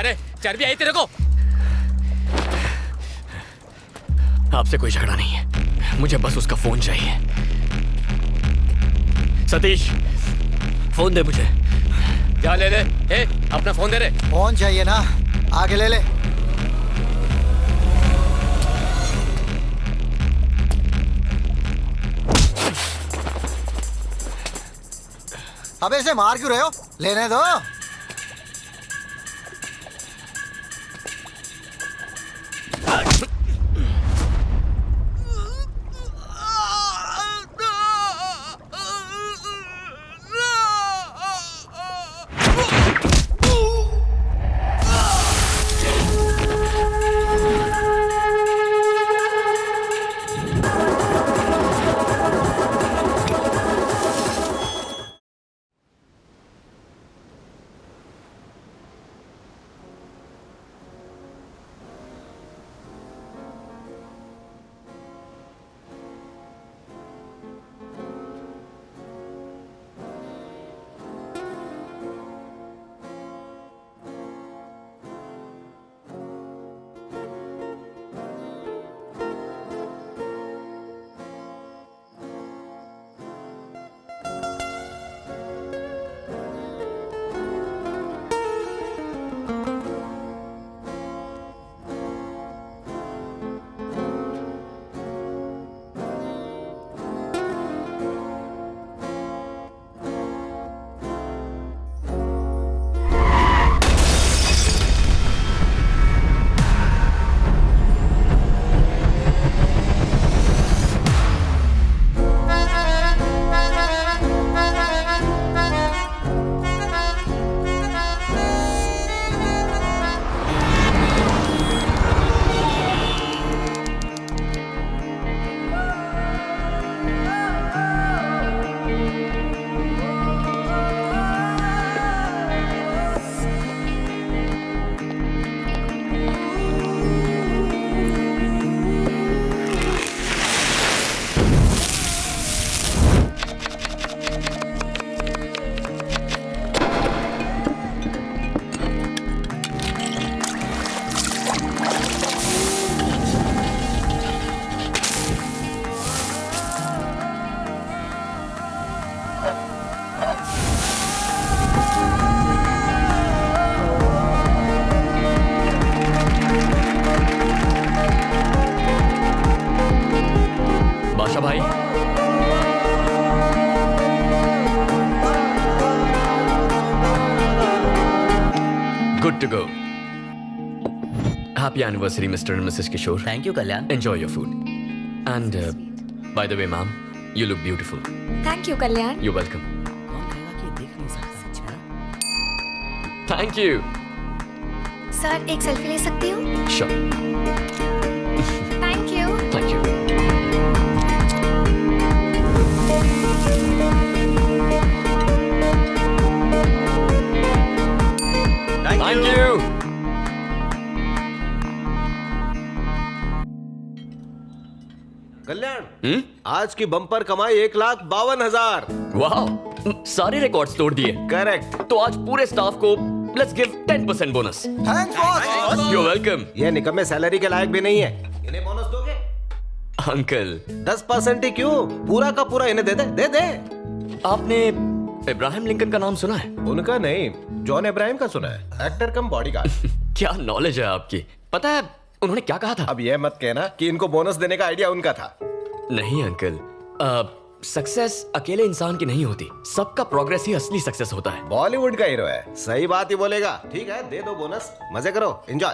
अरे चर्बी आई तेरे को? आपसे कोई झगड़ा नहीं है, मुझे बस उसका फोन चाहिए। सतीश, फोन दे मुझे। जा ले ले। ए, अपना फोन दे रे। फोन चाहिए ना, आगे ले ले। अबे इसे मार क्यों रहे हो? लेने दो। Good to go. Happy anniversary, Mr. and Mrs. Kishore. Thank you, Kalyan. Enjoy your food. And by the way, ma'am, you look beautiful. Thank you, Kalyan. You're welcome. Thank you. Sir एक selfie ले सकती हूँ? Sure. Thank you. Thank you. Thank you. कल्याण, आज की bumper कमाई 1,52,000। वाह, सारे records तोड़ दिए। करेक्ट। तो आज पूरे स्टाफ को let's give 10% bonus. Thanks boss. You welcome. ये निकम्मे सैलरी के लायक भी नहीं है, इन्हें बोनस दोगे? अंकल 10% ही क्यों, पूरा का पूरा इन्हें दे दे, दे दे। आपने इब्राहिम लिंकन का नाम सुना है? उनका नहीं, जॉन इब्राहिम का सुना है। एक्टर कम बॉडीगार्ड। क्या नॉलेज है आपकी। पता है उन्होंने क्या कहा था? अब ये मत कहना कि इनको बोनस देने का आइडिया उनका था। नहीं अंकल, सक्सेस अकेले इंसान की नहीं होती, सबका प्रोग्रेस ही असली सक्सेस होता है। बॉलीवुड का हीरो है, सही बात ही बोलेगा। ठीक है, दे दो बोनस, मजे करो, enjoy.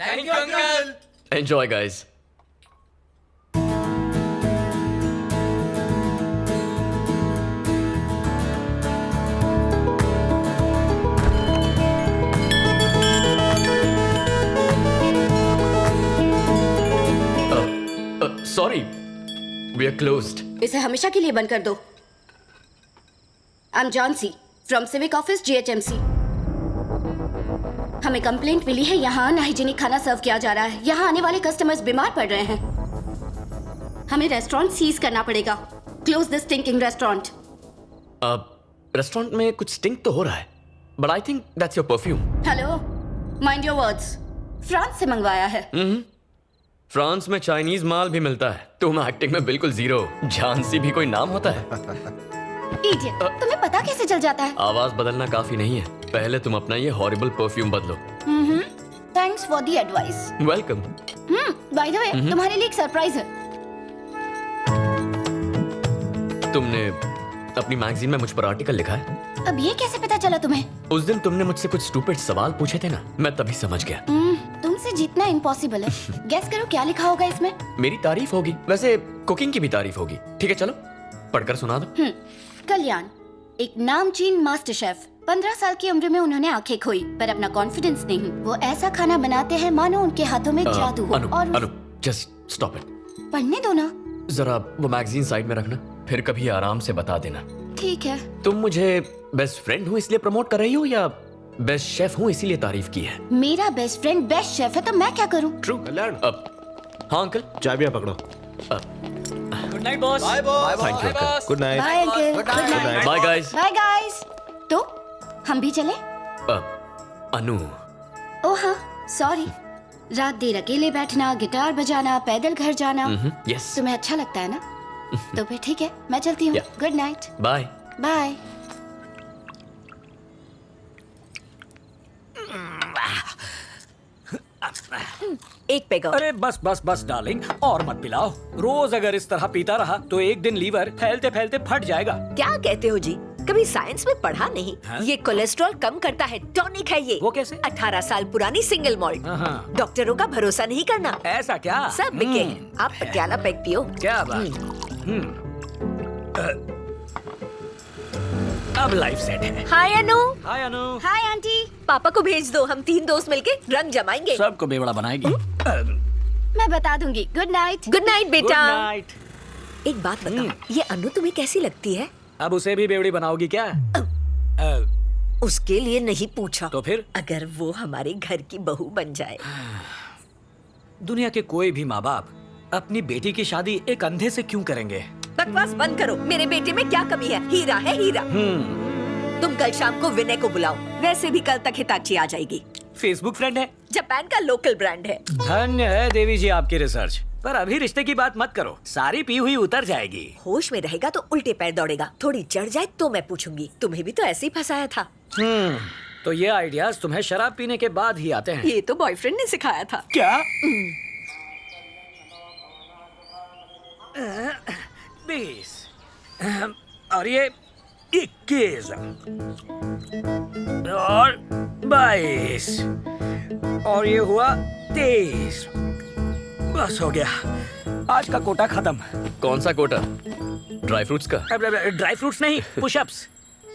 Thank you uncle. Enjoy guys. Sorry, we are closed. इसे हमेशा के लिए बंद कर दो। I am Johnsy from civic office GHMC। हमें कंप्लेंट मिली है, यहाँ अनहाइजीनिक खाना सर्व किया जा रहा है। यहाँ आने वाले कस्टमर्स बीमार पड़ रहे हैं। हमें रेस्टोरेंट सीज करना पड़ेगा। Close this stinking restaurant. Restaurant में कुछ स्टिंक तो हो रहा है, but I think that's your perfume. Hello, mind your words. France से मंगवाया है। फ्रांस में चाइनीज माल भी मिलता है। तुम एक्टिंग में बिल्कुल जीरो। झांसी भी कोई नाम होता है? इडियट, तुम्हें पता कैसे चल जाता है? आवाज बदलना काफी नहीं है, पहले तुम अपना ये हॉरिबल परफ्यूम बदलो। Thanks for the advice. Welcome. By the way, तुम्हारे लिए एक सरप्राइज है। तुमने अपनी मैगजीन में मुझ पर आर्टिकल लिखा है? अब ये कैसे पता चला तुम्हें? उस दिन तुमने मुझसे कुछ स्टूपिड सवाल पूछे थे ना, मैं तभी समझ गया। तुमसे जीतना इम्पॉसिबल है। गेस करो क्या लिखा होगा इसमें? मेरी तारीफ होगी, वैसे कुकिंग की भी तारीफ होगी। ठीक है चलो पढ़कर सुना दो। कल्याण, एक नामचीन मास्टर शेफ। 15 साल की उम्र में उन्होंने आंखें खोई, पर अपना कॉन्फिडेंस नहीं। वो ऐसा खाना बनाते हैं मानो उनके हाथों में जादू हो। अनु, जस्ट स्टॉप इट। पढ़ने दो ना। जरा वो मैगजीन साइड में रखना, फिर कभी आराम से बता देना। ठीक है। तुम मुझे बेस्ट फ्रेंड हूँ इसलिए प्रमोट कर रही हो या बेस्ट शेफ हूँ इसीलिए तारीफ की है? मेरा बेस्ट फ्रेंड बेस्ट शेफ है तो मैं क्या करूँ? ट्रू। कल्याण, हाँ अंकल। चाबियां पकड़ो। Good night boss. Bye boss. Thank you uncle. Good night. Bye uncle. Good good night. Night. Bye guys. Bye guys. तो हम भी चले? अनु, ओह हाँ, सॉरी। रात देर अकेले बैठना, गिटार बजाना, पैदल घर जाना यस। तुम्हें अच्छा लगता है ना? तो फिर ठीक है, मैं चलती हूँ। Yeah. Good night. Bye. Bye. एक पेग और। अरे बस बस बस डार्लिंग, और मत पिलाओ। रोज अगर इस तरह पीता रहा तो एक दिन लीवर फैलते फैलते फट जाएगा। क्या कहते हो जी? कभी साइंस में पढ़ा नहीं? हाँ? ये कोलेस्ट्रॉल कम करता है, टॉनिक है ये। वो कैसे? 18 साल पुरानी सिंगल मॉल्ट। हाँ। डॉक्टरों का भरोसा नहीं करना। ऐसा क्या? सब बिके हैं। आप पटियाला पेग पियो। क्या बात। अब लाइफ सेट है। Hi Anu. Hi Anu. Hi aunty. पापा को भेज दो, हम 3 दोस्त मिलके रंग जमाएंगे। सबको बेवड़ा बनाएगी। मैं बता दूंगी। Good night. Good night good बेटा। नाइट। एक बात बताओ, ये अनु तुम्हें कैसी लगती है? अब उसे भी बेवड़ी बनाओगी क्या? उसके लिए नहीं पूछा। तो फिर? अगर वो हमारे घर की बहू बन जाए। दुनिया के कोई भी माँ बाप अपनी बेटी की शादी एक अंधे से क्यों करेंगे? बकवास बंद करो। मेरे बेटे में क्या कमी है? हीरा है हीरा। तुम कल शाम को विनय को बुलाओ, वैसे भी कल तक हिताची आ जाएगी। फेसबुक फ्रेंड है। जापान का लोकल ब्रांड है। धन्य है देवी जी आपकी रिसर्च। पर अभी रिश्ते की बात मत करो, सारी पी हुई उतर जाएगी। होश में रहेगा तो उल्टे पैर दौड़ेगा, थोड़ी चढ़ जाए तो मैं पूछूंगी। तुम्हें भी तो ऐसे ही फंसाया था। तो ये आइडियाज तुम्हें शराब पीने के बाद ही आते हैं? ये तो बॉयफ्रेंड ने सिखाया था। क्या? 20 और ये 21 और 22 और ये हुआ 23। बस हो गया, आज का कोटा खत्म। कौन सा कोटा? ड्राई फ्रूट्स का? ड्राई फ्रूट्स नहीं, पुशअप्स।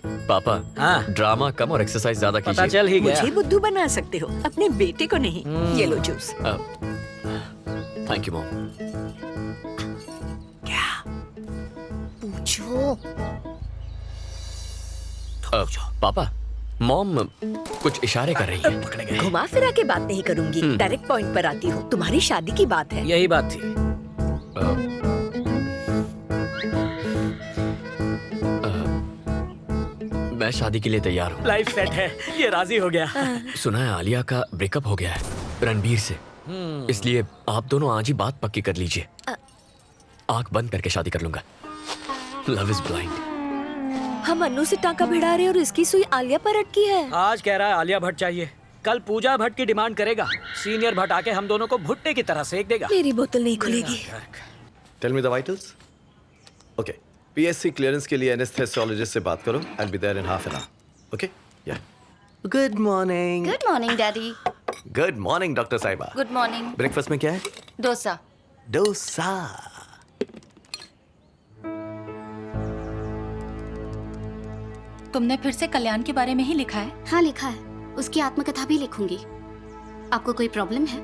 पापा, हाँ? ड्रामा कम और एक्सरसाइज ज्यादा पता कीजिए। चल ही गया। मुझे बुद्धू बना सकते हो, अपने बेटे को नहीं। ये लो जूस। Thank you mom. क्या पूछो? पापा, मॉम कुछ इशारे कर रही है। घुमा फिरा के बात नहीं करूंगी, डायरेक्ट पॉइंट पर आती हूँ। तुम्हारी शादी की बात है। यही बात थी। मैं शादी के लिए तैयार हूँ। लाइफ सेट है, ये राजी हो गया। सुना है आलिया का ब्रेकअप हो गया है रणबीर से, इसलिए आप दोनों आज ही बात पक्की कर लीजिए। आंख बंद करके शादी कर लूंगा। Love is blind. हम अन्नू से टांका भिड़ा रहे और इसकी सुई आलिया पर अटकी है। आज कह रहा है आलिया भट्ट चाहिए, कल पूजा भट्ट की डिमांड करेगा। सीनियर भट्ट आके हम दोनों को भुट्टे की तरह सेक देगा। मेरी बोतल नहीं खुलेगी। Tell me the vitals. Okay, PSC clearance के लिए एनेस्थेसियोलॉजिस्ट से बात करो। I will be there in half an hour. Okay? Yeah. Good morning. Good morning daddy. Good morning doctor साहिबा। Good morning. ब्रेकफास्ट में क्या है? डोसा। डोसा। तुमने फिर से कल्याण के बारे में ही लिखा है? हाँ लिखा है, उसकी आत्मकथा भी लिखूंगी। आपको कोई प्रॉब्लम है?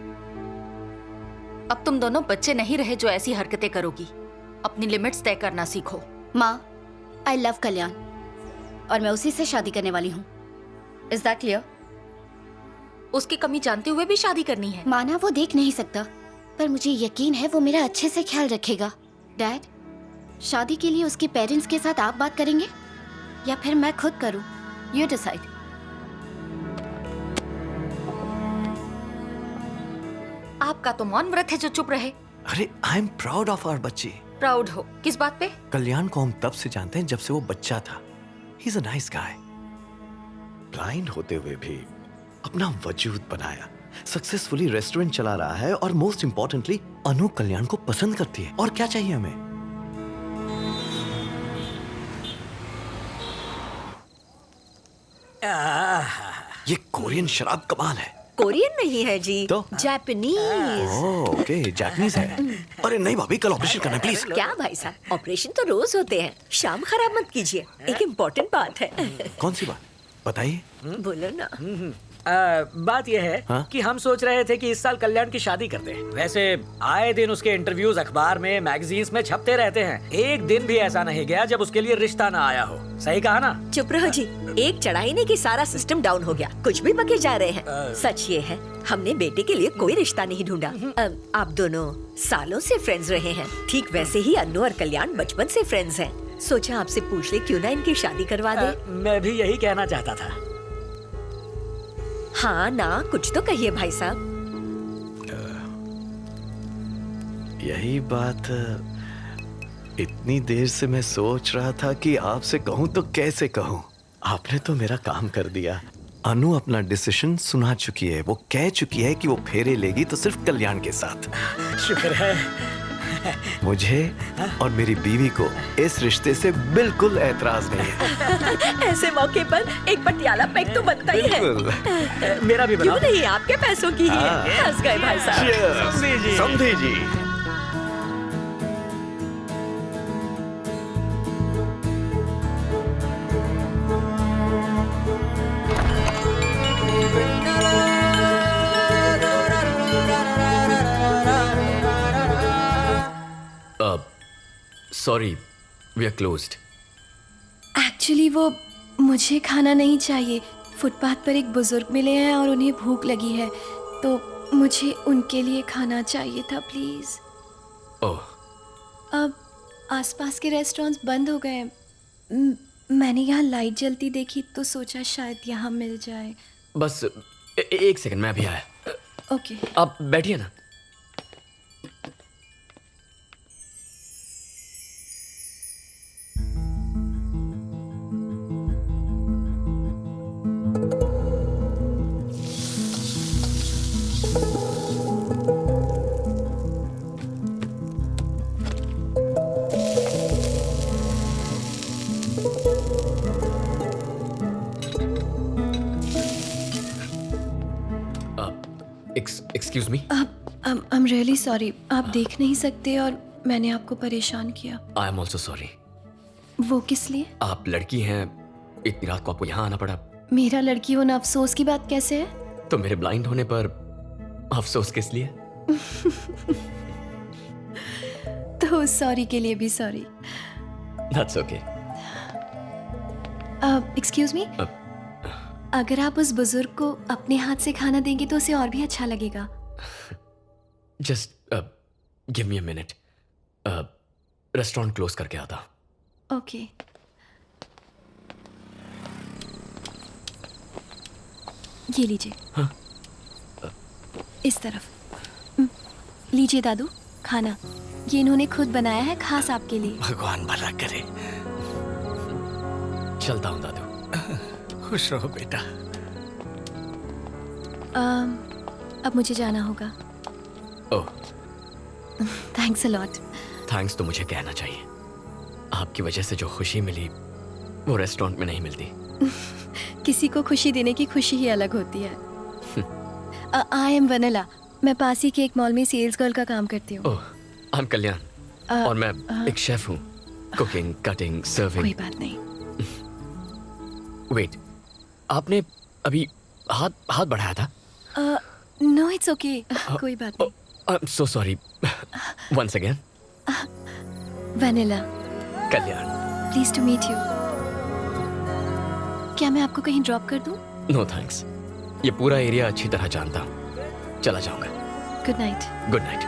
अब तुम दोनों बच्चे नहीं रहे जो ऐसी हरकतें करोगी। अपनी लिमिट्स तय करना सीखो। माँ, आई लव कल्याण और मैं उसी से शादी करने वाली हूँ। Is that clear? उसकी कमी जानते हुए भी शादी करनी है? माना वो देख नहीं सकता, पर मुझे यकीन है वो मेरा अच्छे से ख्याल रखेगा। डैड, शादी के लिए उसके पेरेंट्स के साथ आप बात करेंगे या फिर मैं खुद करूं? You decide. आपका तो मौन व्रत है जो चुप रहे। अरे I am proud of our बच्ची। प्राउड हो किस बात पे? कल्याण को हम तब से जानते हैं जब से वो बच्चा था। He is a nice guy. Blind होते हुए भी अपना वजूद बनाया, सक्सेसफुली रेस्टोरेंट चला रहा है और मोस्ट इंपॉर्टेंटली अनु कल्याण को पसंद करती है। और क्या चाहिए हमें? ये कोरियन शराब कमाल है। कोरियन नहीं है जी, तो? जापानीज। ओके, जापानीज है। अरे नहीं भाभी, कल ऑपरेशन करना प्लीज। क्या भाई साहब, ऑपरेशन तो रोज होते हैं, शाम खराब मत कीजिए। एक इम्पोर्टेंट बात है। कौन सी बात बताइए? बोलो ना। बात यह है हाँ? कि हम सोच रहे थे कि इस साल कल्याण की शादी करते हैं। वैसे आए दिन उसके इंटरव्यूज अखबार में, मैगजीन्स में छपते रहते हैं। एक दिन भी ऐसा नहीं गया जब उसके लिए रिश्ता ना आया हो। सही कहा ना? चुप रहो जी, एक चढ़ाई नहीं कि सारा सिस्टम डाउन हो गया। कुछ भी बके जा रहे हैं। सच ये है, हमने बेटे के लिए कोई रिश्ता नहीं ढूंढा। आप दोनों सालों से फ्रेंड्स रहे हैं, ठीक वैसे ही अनु और कल्याण बचपन से फ्रेंड्स हैं। सोचा आपसे पूछ ले क्यों ना इनकी शादी करवा दे। मैं भी यही कहना चाहता था। हाँ ना, कुछ तो कहिए भाई साहब। यही बात इतनी देर से मैं सोच रहा था कि आपसे कहूं तो कैसे कहूं। आपने तो मेरा काम कर दिया। अनु अपना डिसीजन सुना चुकी है। वो कह चुकी है कि वो फेरे लेगी तो सिर्फ कल्याण के साथ। शुक्र है। मुझे और मेरी बीवी को इस रिश्ते से बिल्कुल ऐतराज नहीं है। ऐसे मौके पर एक पटियाला पैक तो बनता ही है। बिल्कुल। मेरा भी क्यों बनाओ। नहीं, आपके पैसों की ही है। हंस गए भाई साहब। Cheers! समधी जी। Sorry, we are closed. Actually वो मुझे खाना नहीं चाहिए। फुटपाथ पर एक बुजुर्ग मिले हैं और उन्हें भूख लगी है, तो मुझे उनके लिए खाना चाहिए था प्लीज़। ओह, अब आसपास के रेस्टोरेंट्स बंद हो गए। मैंने यहाँ लाइट जलती देखी तो सोचा शायद यहाँ मिल जाए। बस एक सेकंड, मैं अभी आया। ओके। आप बैठिए ना। Excuse me. I am really sorry. आप देख नहीं सकते और मैंने आपको परेशान किया। I am also sorry. वो किस लिए? आप लड़की हैं, इतनी रात को आपको यहाँ आना पड़ा। मेरा लड़की होना अफसोस की बात कैसे है? तो मेरे ब्लाइंड होने पर अफसोस किस लिए? तो सॉरी के लिए भी sorry. That's okay. Excuse me, अगर आप उस बुजुर्ग को अपने हाथ से खाना देंगे तो उसे और भी अच्छा लगेगा। Just give me a minute. Restaurant close करके आता। ओके। ये लीजिए। हाँ? इस तरफ। लीजिए दादू, खाना। ये इन्होंने खुद बनाया है, खास आपके लिए। भगवान भला करे। चलता हूँ दादू। खुश रहो बेटा। अब मुझे जाना होगा। ओह, थैंक्स अ लॉट। थैंक्स तो मुझे कहना चाहिए। आपकी वजह से जो खुशी मिली वो रेस्टोरेंट में नहीं मिलती। किसी को खुशी देने की खुशी ही अलग होती है। I am vanilla. मैं पास ही के एक मॉल में सेल्स गर्ल का काम करती हूँ। ओह, आई एम कल्याण और मैं एक शेफ हूँ। Cooking, cutting, serving. कोई बात नहीं। वेट, आपने अभी हाथ बढ़ाया था? No it's okay. कोई बात नहीं। I am so sorry. Once again. Vennela. Kalyan. Please to meet you. क्या मैं आपको कहीं ड्रॉप कर दूं? नो थैंक्स, ये पूरा एरिया अच्छी तरह जानता हूँ। चला जाऊंगा। Good night. Good night.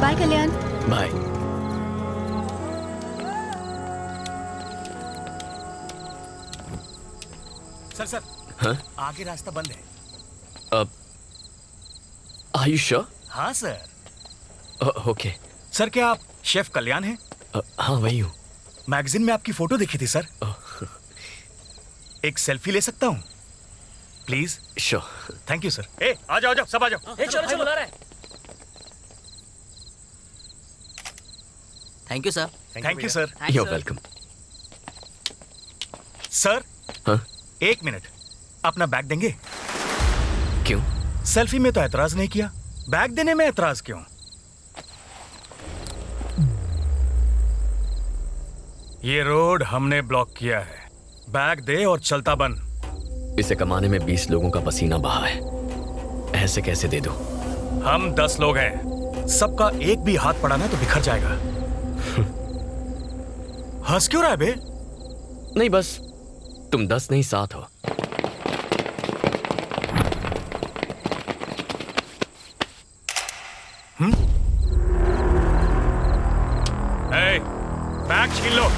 Bye Kalyan. Bye. Sir हाँ? आगे रास्ता बंद है। Are you sure? हाँ सर। ओके। सर क्या आप शेफ कल्याण हैं? हाँ वही हूँ। मैगजीन में आपकी फोटो देखी थी सर। एक सेल्फी ले सकता हूँ please? Sure. Thank you sir. ए आ जाओ सब आ जाओ। चलो बुला रहा है। Thank you sir. Thank you sir. You're welcome. Sir हाँ? 1 मिनट, अपना बैग देंगे? क्यों? सेल्फी में तो ऐतराज नहीं किया, बैग देने में ऐतराज क्यों? ये रोड हमने ब्लॉक किया है, बैग दे और चलता बन। इसे कमाने में 20 लोगों का पसीना बहा है, ऐसे कैसे दे दो? हम 10 लोग हैं, सबका एक भी हाथ पड़ा ना तो बिखर जाएगा। हंस क्यों रहा है बे? नहीं बस तुम 10 नहीं 7 हो। बैग छीन लो।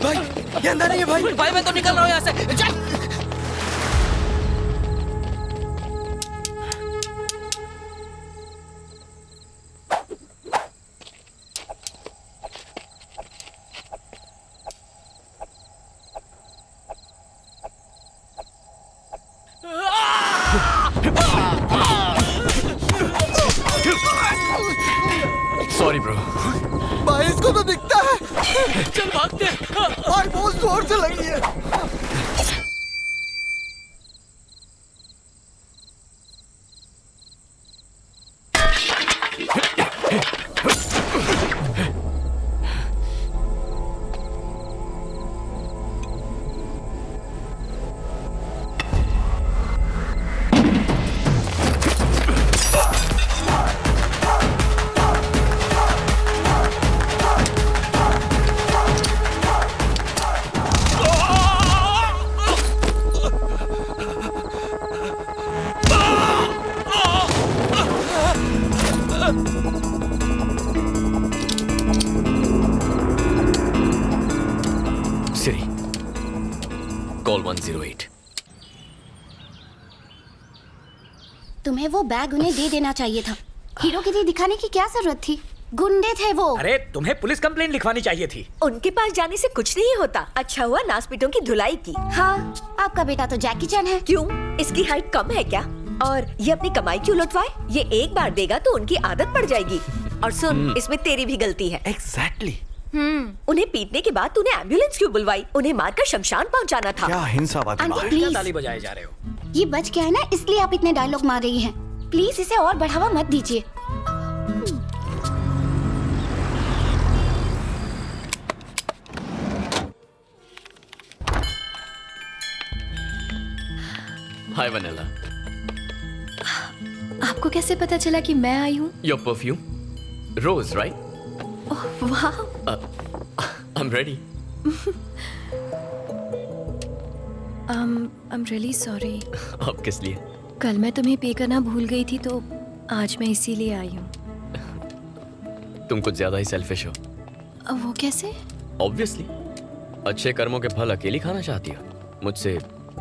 भाई ये अंदर नहीं है भाई मैं तो निकल रहा हूँ यहाँ से। चल। Sorry bro. भाई इसको तो दिखता है। चल भागते। भाई बहुत जोर से लगी है। Siri, call 108. तुम्हें वो बैग उन्हें दे देना चाहिए था। हीरोगिरी दिखाने की क्या जरूरत थी? गुंडे थे वो। अरे तुम्हें पुलिस कंप्लेंट लिखवानी चाहिए थी। उनके पास जाने से कुछ नहीं होता। अच्छा हुआ नासपीटों की धुलाई की। हाँ, आपका बेटा तो जैकी चैन है। क्यों? इसकी हाइट कम है क्या? और ये अपनी कमाई क्यों लुटवाए? ये एक बार देगा तो उनकी आदत पड़ जाएगी। और सुन, इसमें तेरी भी गलती है। एग्जैक्टली। उन्हें पीटने के बाद तूने एम्बुलेंस क्यों बुलवाई? उन्हें मारकर शमशान पहुंचाना था। क्या हिंसावादी आंटी, बात। प्लीज। ताली बजाए जा रहे हो। ये बच गया है ना, इसलिए आप इतने डायलॉग मार रही हैं। प्लीज इसे और बढ़ावा मत दीजिए। हाय वनीला। आपको कैसे पता चला कि मैं आई हूँ? Your perfume, rose right? Oh वाह। I am ready. I am really sorry. अब किस लिए? कल मैं तुम्हें पे करना भूल गई थी तो आज मैं इसीलिए आई हूँ। तुम कुछ ज्यादा ही सेल्फिश हो। वो कैसे? ऑब्वियसली, अच्छे कर्मों के फल अकेली खाना चाहती हो, मुझसे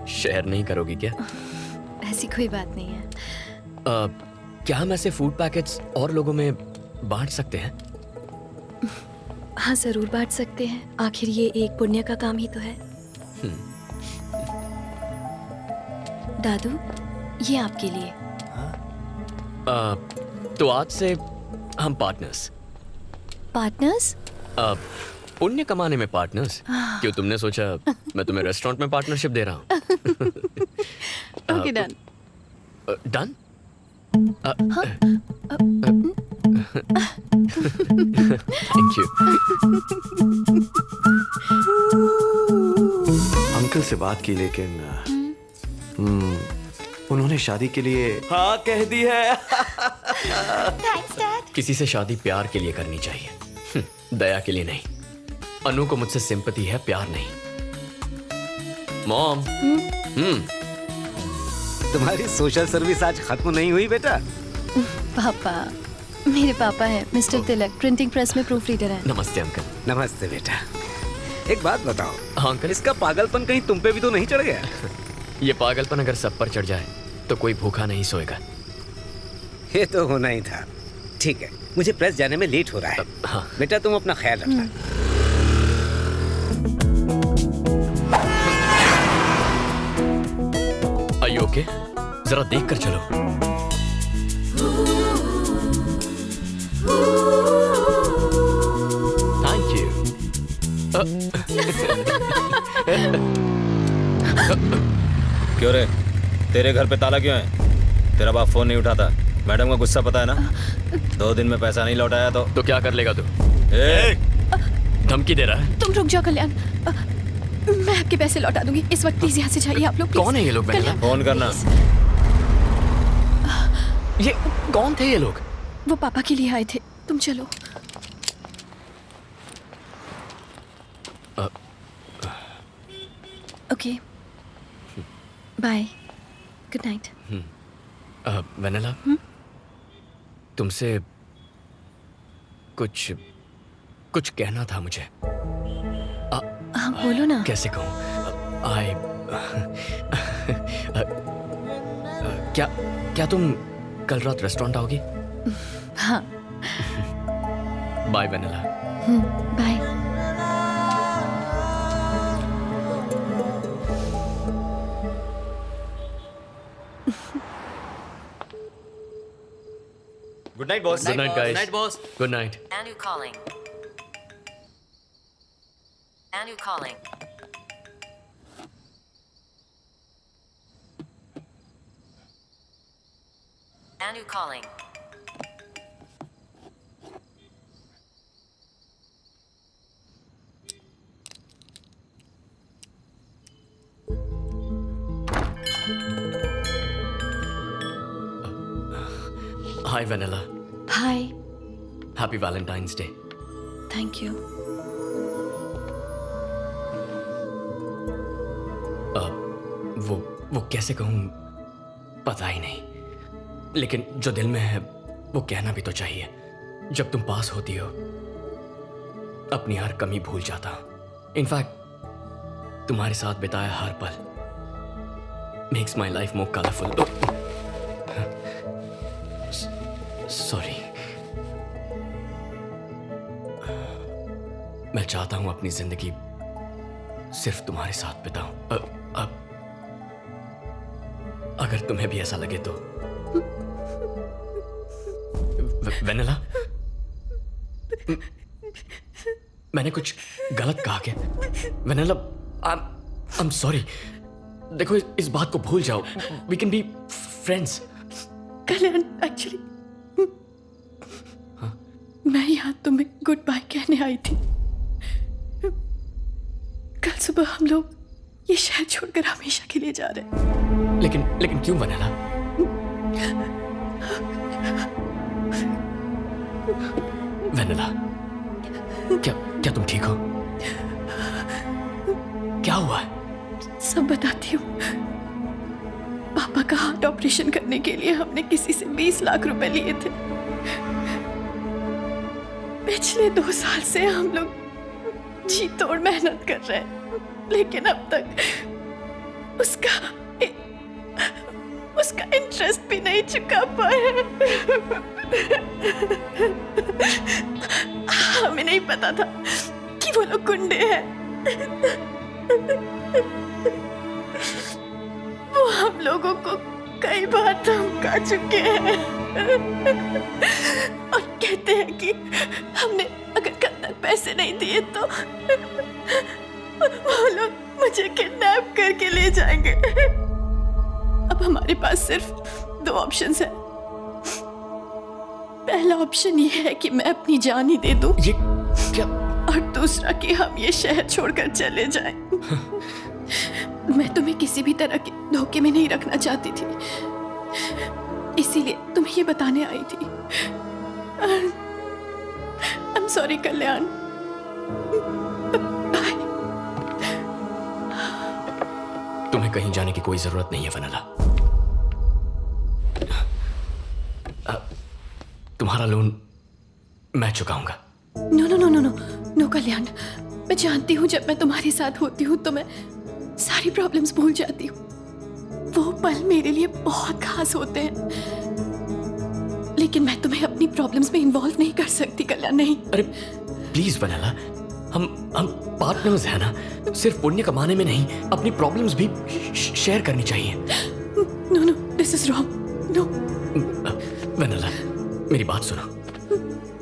शेयर नहीं करोगी क्या? ऐसी कोई बात नहीं है। क्या हम ऐसे फूड पैकेट्स और लोगों में बांट सकते हैं? हाँ, जरूर बांट सकते हैं, आखिर ये एक पुण्य का काम ही तो है। दादू, ये आपके लिए। तो आज से हम पार्टनर्स। पार्टनर्स? पुण्य कमाने में पार्टनर्स। क्यों, तुमने सोचा मैं तुम्हें रेस्टोरेंट में पार्टनरशिप दे रहा हूँ? Okay, done. Done? Thank you. Uncle से बात की, लेकिन उन्होंने शादी के लिए हाँ कह दी है। Thanks dad. किसी से शादी प्यार के लिए करनी चाहिए, दया के लिए नहीं। अनु को मुझसे सिंपैथी है, प्यार नहीं। मॉम। तुम्हारी सोशल सर्विस आज खत्म नहीं हुई बेटा? पापा, मेरे पापा हैं मिस्टर तिलक, प्रिंटिंग प्रेस में प्रूफ रीडर हैं। नमस्ते अंकल। नमस्ते बेटा। एक बात बताओ, हाँ अंकल। इसका पागलपन कहीं तुम पे भी तो नहीं चढ़ गया? ये पागलपन अगर सब पर चढ़ जाए तो कोई भूखा नहीं सोएगा। ये तो होना ही था। ठीक है, मुझे प्रेस जाने में लेट हो रहा है। हाँ। बेटा तुम अपना ख्याल रखना। Are you okay? जरा देख कर चलो। Thank you. क्यों रे, तेरे घर पे ताला क्यों है? तेरा बाप फोन नहीं उठाता, मैडम का गुस्सा पता है ना? 2 दिन में पैसा नहीं लौटाया तो क्या कर लेगा तू? धमकी दे रहा है? तुम रुक जाओ कल्याण, मैं आपके पैसे लौटा दूंगी। इस वक्त प्लीज यहाँ से जाइए आप लोग। कौन है ये लोग? फोन करना। ये कौन थे ये लोग? वो पापा के लिए आए थे, तुम चलो। Okay, bye, good night. Vennela, तुमसे कुछ कहना था मुझे। हाँ बोलो ना। कैसे कहूँ? क्या तुम कल रात रेस्टोरेंट आओगी? हाँ। Bye Vennela. Bye. Good night boss. Good night guys. Good night, boss. Good night. Anu calling. Anu calling. Anu calling. Hi Vennela. Hi. Happy Valentine's day. Thank you. वो कैसे कहूँ पता ही नहीं, लेकिन जो दिल में है वो कहना भी तो चाहिए। जब तुम पास होती हो अपनी हर कमी भूल जाता हूँ। इनफैक्ट तुम्हारे साथ बिताया हर पल makes my life more colourful. Sorry. मैं चाहता हूं अपनी जिंदगी सिर्फ तुम्हारे साथ बिताऊं। अब अगर तुम्हें भी ऐसा लगे तो। वेनेला, मैंने कुछ गलत कहा क्या? Vennela, I am sorry. देखो, इस बात को भूल जाओ। We can be friends. Kalyan, actually मैं यहाँ तुम्हें गुड बाय कहने आई थी। कल सुबह हम लोग ये शहर छोड़कर हमेशा के लिए जा रहे हैं। लेकिन क्यों वेनेला? वेनेला, क्या तुम ठीक हो? क्या हुआ है? सब बताती हूँ। पापा का हार्ट ऑपरेशन करने के लिए हमने किसी से 20 लाख रुपए लिए थे। पिछले 2 साल से हम लोग जी तोड़ मेहनत कर रहे हैं, लेकिन अब तक उसका इंटरेस्ट भी नहीं चुका पाए। हमें नहीं पता था कि वो लोग गुंडे हैं। वो हम लोगों को कई बार धमका चुके हैं और कहते हैं कि हमने अगर कल तक पैसे नहीं दिए तो वो लोग मुझे किडनैप करके ले जाएंगे। अब हमारे पास सिर्फ 2 ऑप्शंस हैं। पहला ऑप्शन ये है कि मैं अपनी जान ही दे दूं, ये क्या? और दूसरा कि हम ये शहर छोड़कर चले जाएं। मैं तुम्हें किसी भी तरह के धोखे में नहीं रखना चाहती थी, इसीलिए तुम्हें ये बताने आई थी। आई एम सॉरी कल्याण। तुम्हें कहीं जाने की कोई जरूरत नहीं है वनला। तुम्हारा लोन मैं चुकाऊंगा। No no no no no no Kalyan, मैं जानती हूँ जब मैं तुम्हारे साथ होती हूँ तो मैं सारी प्रॉब्लम्स भूल जाती हूँ। वो पल मेरे लिए बहुत खास होते हैं, लेकिन मैं तुम्हें अपनी प्रॉब्लम्स में इन्वॉल्व नहीं कर सकती कल्याण, नहीं। अरे प्लीज वनला, हम पार्टनर्स हैं ना, सिर्फ पुण्य कमाने में नहीं, अपनी प्रॉब्लम्स भी शेयर करनी चाहिए। No no, this is wrong. No Vennela, मेरी बात सुनो,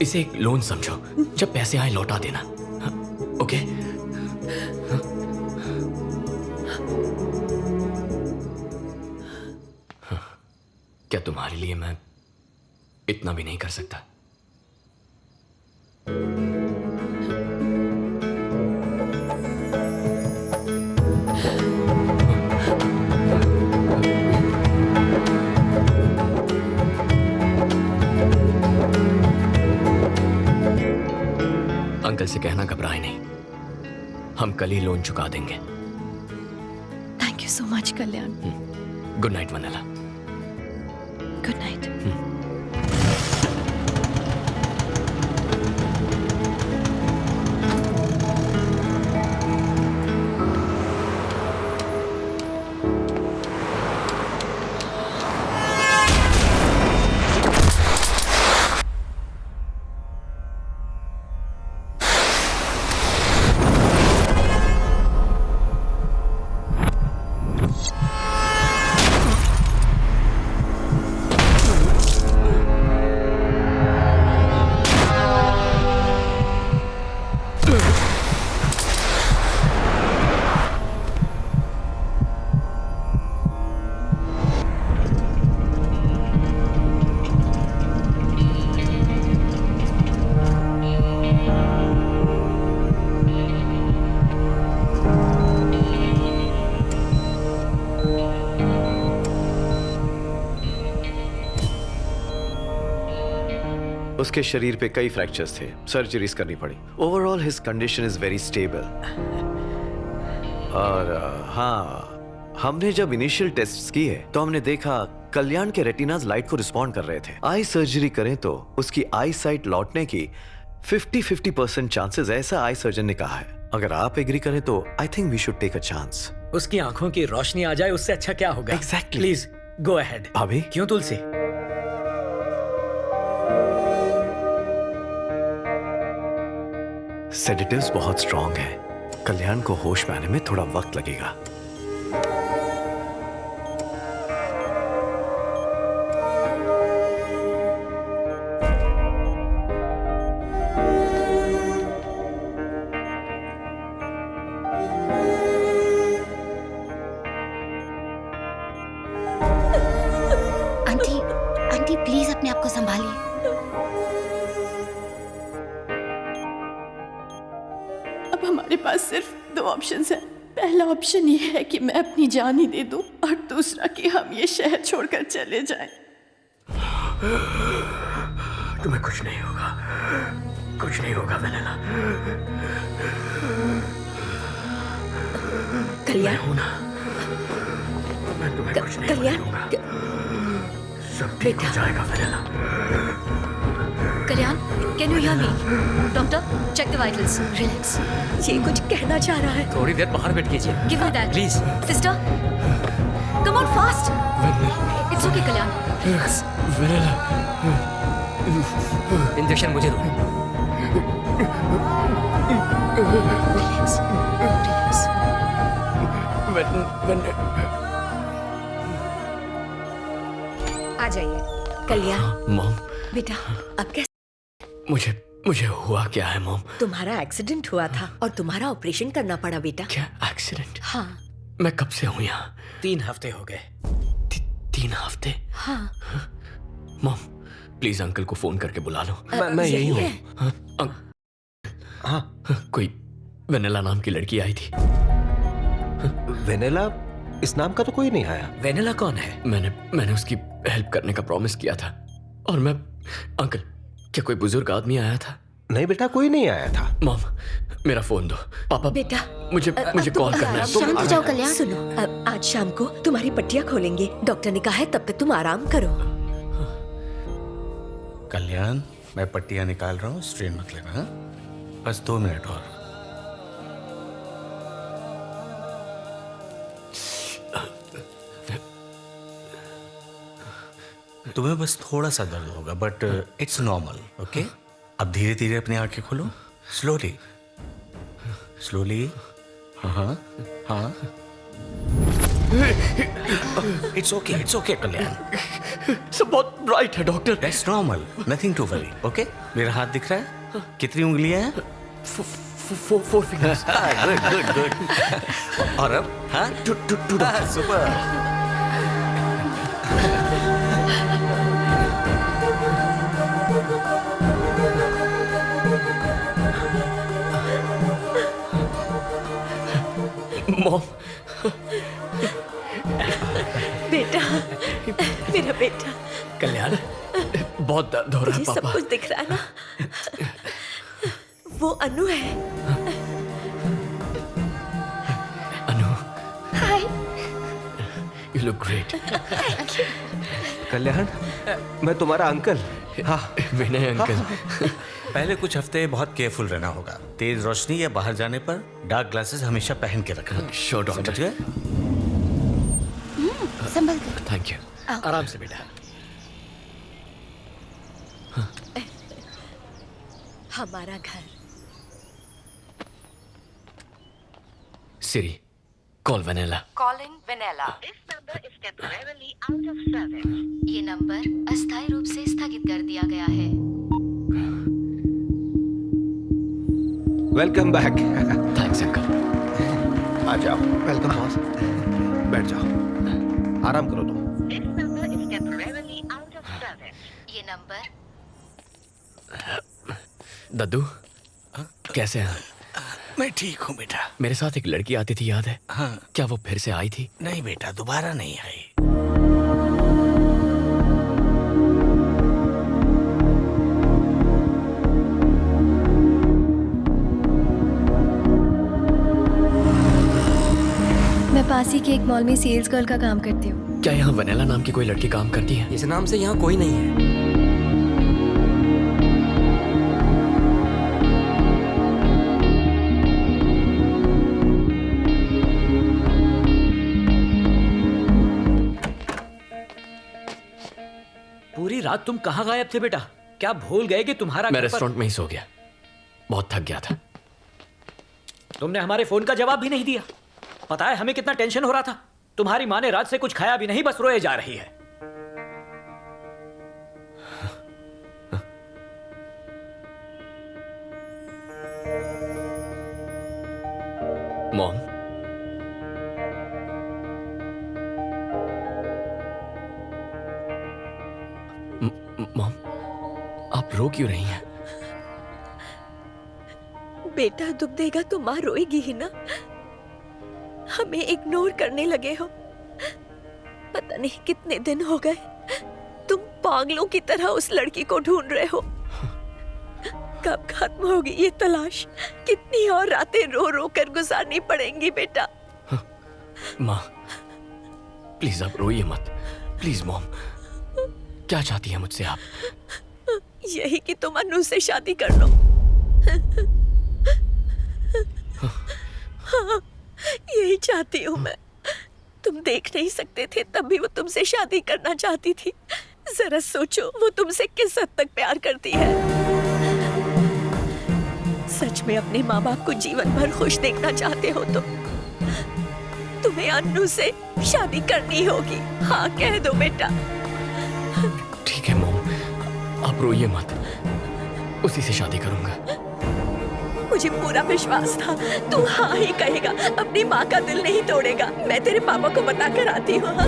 इसे एक लोन समझो, जब पैसे आए लौटा देना। ओके? क्या तुम्हारे लिए मैं इतना भी नहीं कर सकता? अंकल से कहना घबराए नहीं, हम कल ही लोन चुका देंगे। Thank you so much Kalyan. Good night Vennela. Good night. उसके शरीर पे कई फ्रैक्चर्स थे, सर्जरीज करनी पड़ी। Overall his condition is very stable. और हाँ, हमने जब इनिशियल टेस्ट्स किए तो हमने देखा कल्याण के रेटिनाज लाइट को रिस्पॉन्ड कर रहे थे। आई सर्जरी करें तो उसकी आई साइट लौटने की 50-50% चांसेस, ऐसा आई सर्जन ने कहा है। अगर आप एग्री करें तो I think we should take a chance. उसकी आंखों की रोशनी आ जाए, उससे अच्छा क्या होगा? Exactly. Please go ahead. भाभी? क्यों तुलसी? सेडेटिव्स बहुत स्ट्रॉन्ग है, कल्याण को होश में आने में थोड़ा वक्त लगेगा। आंटी, आंटी प्लीज अपने आप को संभालिए। अब हमारे पास सिर्फ 2 ऑप्शंस हैं। पहला ऑप्शन ये है कि मैं अपनी जान ही दे दूं, और दूसरा कि हम ये शहर छोड़कर चले जाएं। तुम्हें कुछ नहीं होगा, कुछ नहीं होगा वनला। कल्याण, हूं ना, मैं तुम्हें कुछ नहीं करूंगा। सब ठीक हो जाएगा Vennela. Kalyan, can you hear me? Doctor, check the vitals. Relax. ये कुछ कहना चाह रहा है. थोड़ी देर बाहर बैठ कीजिए. Give me that. Please. Sister, come on fast. It's okay Kalyan. Injection मुझे दो. रिलैक्स. रिलैक्स. आ जाइए. कल्याण. मॉम. बेटा, अब कैसे? मुझे हुआ क्या है मॉम? तुम्हारा एक्सीडेंट हुआ था और तुम्हारा ऑपरेशन करना पड़ा बेटा. क्या एक्सीडेंट? हाँ. मैं कब से हूँ यहाँ? 3 हफ्ते हो गए. 3 हफ्ते? हाँ. मॉम, प्लीज अंकल को फोन करके बुला लो. मैं यही हूँ. हाँ. कोई वेनेला नाम की लड़की आई थी. वेनेला? इस नाम का तो कोई नहीं आया. वेनेला कौन है? मैंने उसकी हेल्प करने का प्रॉमिस किया था. और मैं अंकल, क्या कोई बुजुर्ग आदमी आया था? नहीं बेटा, कोई नहीं आया था. मॉम, मेरा फोन दो. पापा, बेटा, मुझे कॉल करना है. शांत हो जाओ कल्याण. सुनो, आज शाम को तुम्हारी पट्टियां खोलेंगे. डॉक्टर ने कहा है तब तक तुम आराम करो. कल्याण, मैं पट्टियां निकाल रहा हूँ, स्ट्रेन मत लेना. हाँ? बस 2 मिनट और. तुम्हें बस थोड़ा सा दर्द होगा, बट इट्स नॉर्मल. ओके? अब धीरे धीरे अपनी आंखें खोलो. Slowly slowly. हाँ हाँ. It's okay Kalyan. सब बहुत ब्राइट है doctor. That's normal, nothing to worry. Okay? मेरा हाथ दिख रहा है? कितनी उंगलियां हैं? 4 फिंगर्स. गुड. और अब? हाँ, सुपर. मॉम. बेटा, मेरा बेटा. कल्याण, बहुत दर्द हो रहा है तुझे पापा. सब कुछ दिख रहा है ना? वो अनु है. Anu. Hi. You look great. Kalyan, मैं तुम्हारा अंकल. हाँ, विनय अंकल. पहले कुछ हफ्ते बहुत केयरफुल रहना होगा. तेज रोशनी या बाहर जाने पर डार्क ग्लासेस हमेशा पहन के रखना. Sure doctor. समझ गए? संभल कर. Thank you. आराम से बेटा. हमारा घर. Siri, call Vennela. Calling Vanilla. ये नंबर अस्थायी रूप से स्थगित कर दिया गया है. Welcome back. Thanks uncle. आ जाओ. Welcome boss. बैठ जाओ. आराम करो तुम. ये नंबर. दद्दू, कैसे हैं? मैं ठीक हूँ बेटा. मेरे साथ एक लड़की आती थी, याद है? हाँ. क्या वो फिर से आई थी? नहीं बेटा, दोबारा नहीं आई. मैं पास ही के एक मॉल में सेल्स गर्ल का काम करती हूँ. क्या यहाँ वेनेला नाम की कोई लड़की काम करती है? इस नाम से यहाँ कोई नहीं है. पूरी रात तुम कहाँ गायब थे बेटा? क्या भूल गए कि तुम्हारा मैं घर पर- रेस्टोरेंट में ही सो गया. बहुत थक गया था. तुमने हमारे फोन का जवाब भी नहीं दिया. पता है हमें कितना टेंशन हो रहा था. तुम्हारी माँ ने रात से कुछ खाया भी नहीं, बस रोए जा रही है. मॉम, मॉम, आप रो क्यों रही हैं? बेटा दुख देगा तो माँ रोएगी ही ना. हमें इग्नोर करने लगे हो. पता नहीं कितने दिन हो गए तुम पागलों की तरह उस लड़की को ढूंढ रहे हो. कब खत्म होगी ये तलाश? कितनी और रातें रो रो कर गुजारनी पड़ेंगी बेटा. माँ, प्लीज आप रोइए मत. Please mom. क्या चाहती है मुझसे आप? यही कि तुम अनु से शादी कर लो। हाँ, यही चाहती हूँ मैं। तुम देख नहीं सकते थे तब भी वो तुमसे शादी करना चाहती थी। जरा सोचो वो तुमसे किस हद तक प्यार करती है। सच में अपने माँ बाप को जीवन भर खुश देखना चाहते हो तो तुम्हें अनु से शादी करनी होगी। हाँ कह दो बेटा। ठीक है मॉम, आप रोइए मत, उसी से शादी करूंगा। मुझे पूरा विश्वास था तू हाँ ही कहेगा, अपनी माँ का दिल नहीं तोड़ेगा। मैं तेरे पापा को बता कर आती हूँ। हाँ?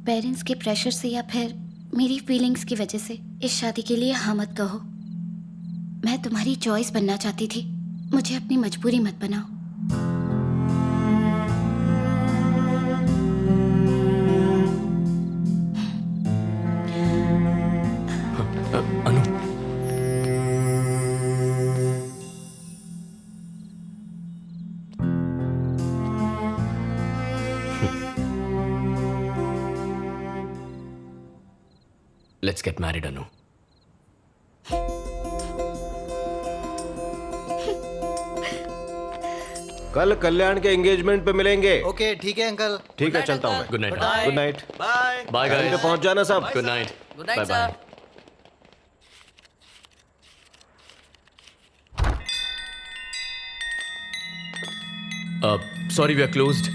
पेरेंट्स के प्रेशर से या फिर मेरी फीलिंग्स की वजह से इस शादी के लिए हाँ मत कहो। मैं तुम्हारी चॉइस बनना चाहती थी, मुझे अपनी मजबूरी मत बनाओ। Let's get married, Anu. कल कल्याण के एंगेजमेंट पे मिलेंगे। ओके ठीक है अंकल। ठीक है, चलता हूँ मैं। Good night. Good night. Bye bye time guys. पे पहुंच जाना सब। Good night. Good night bye sir. Sorry we are closed.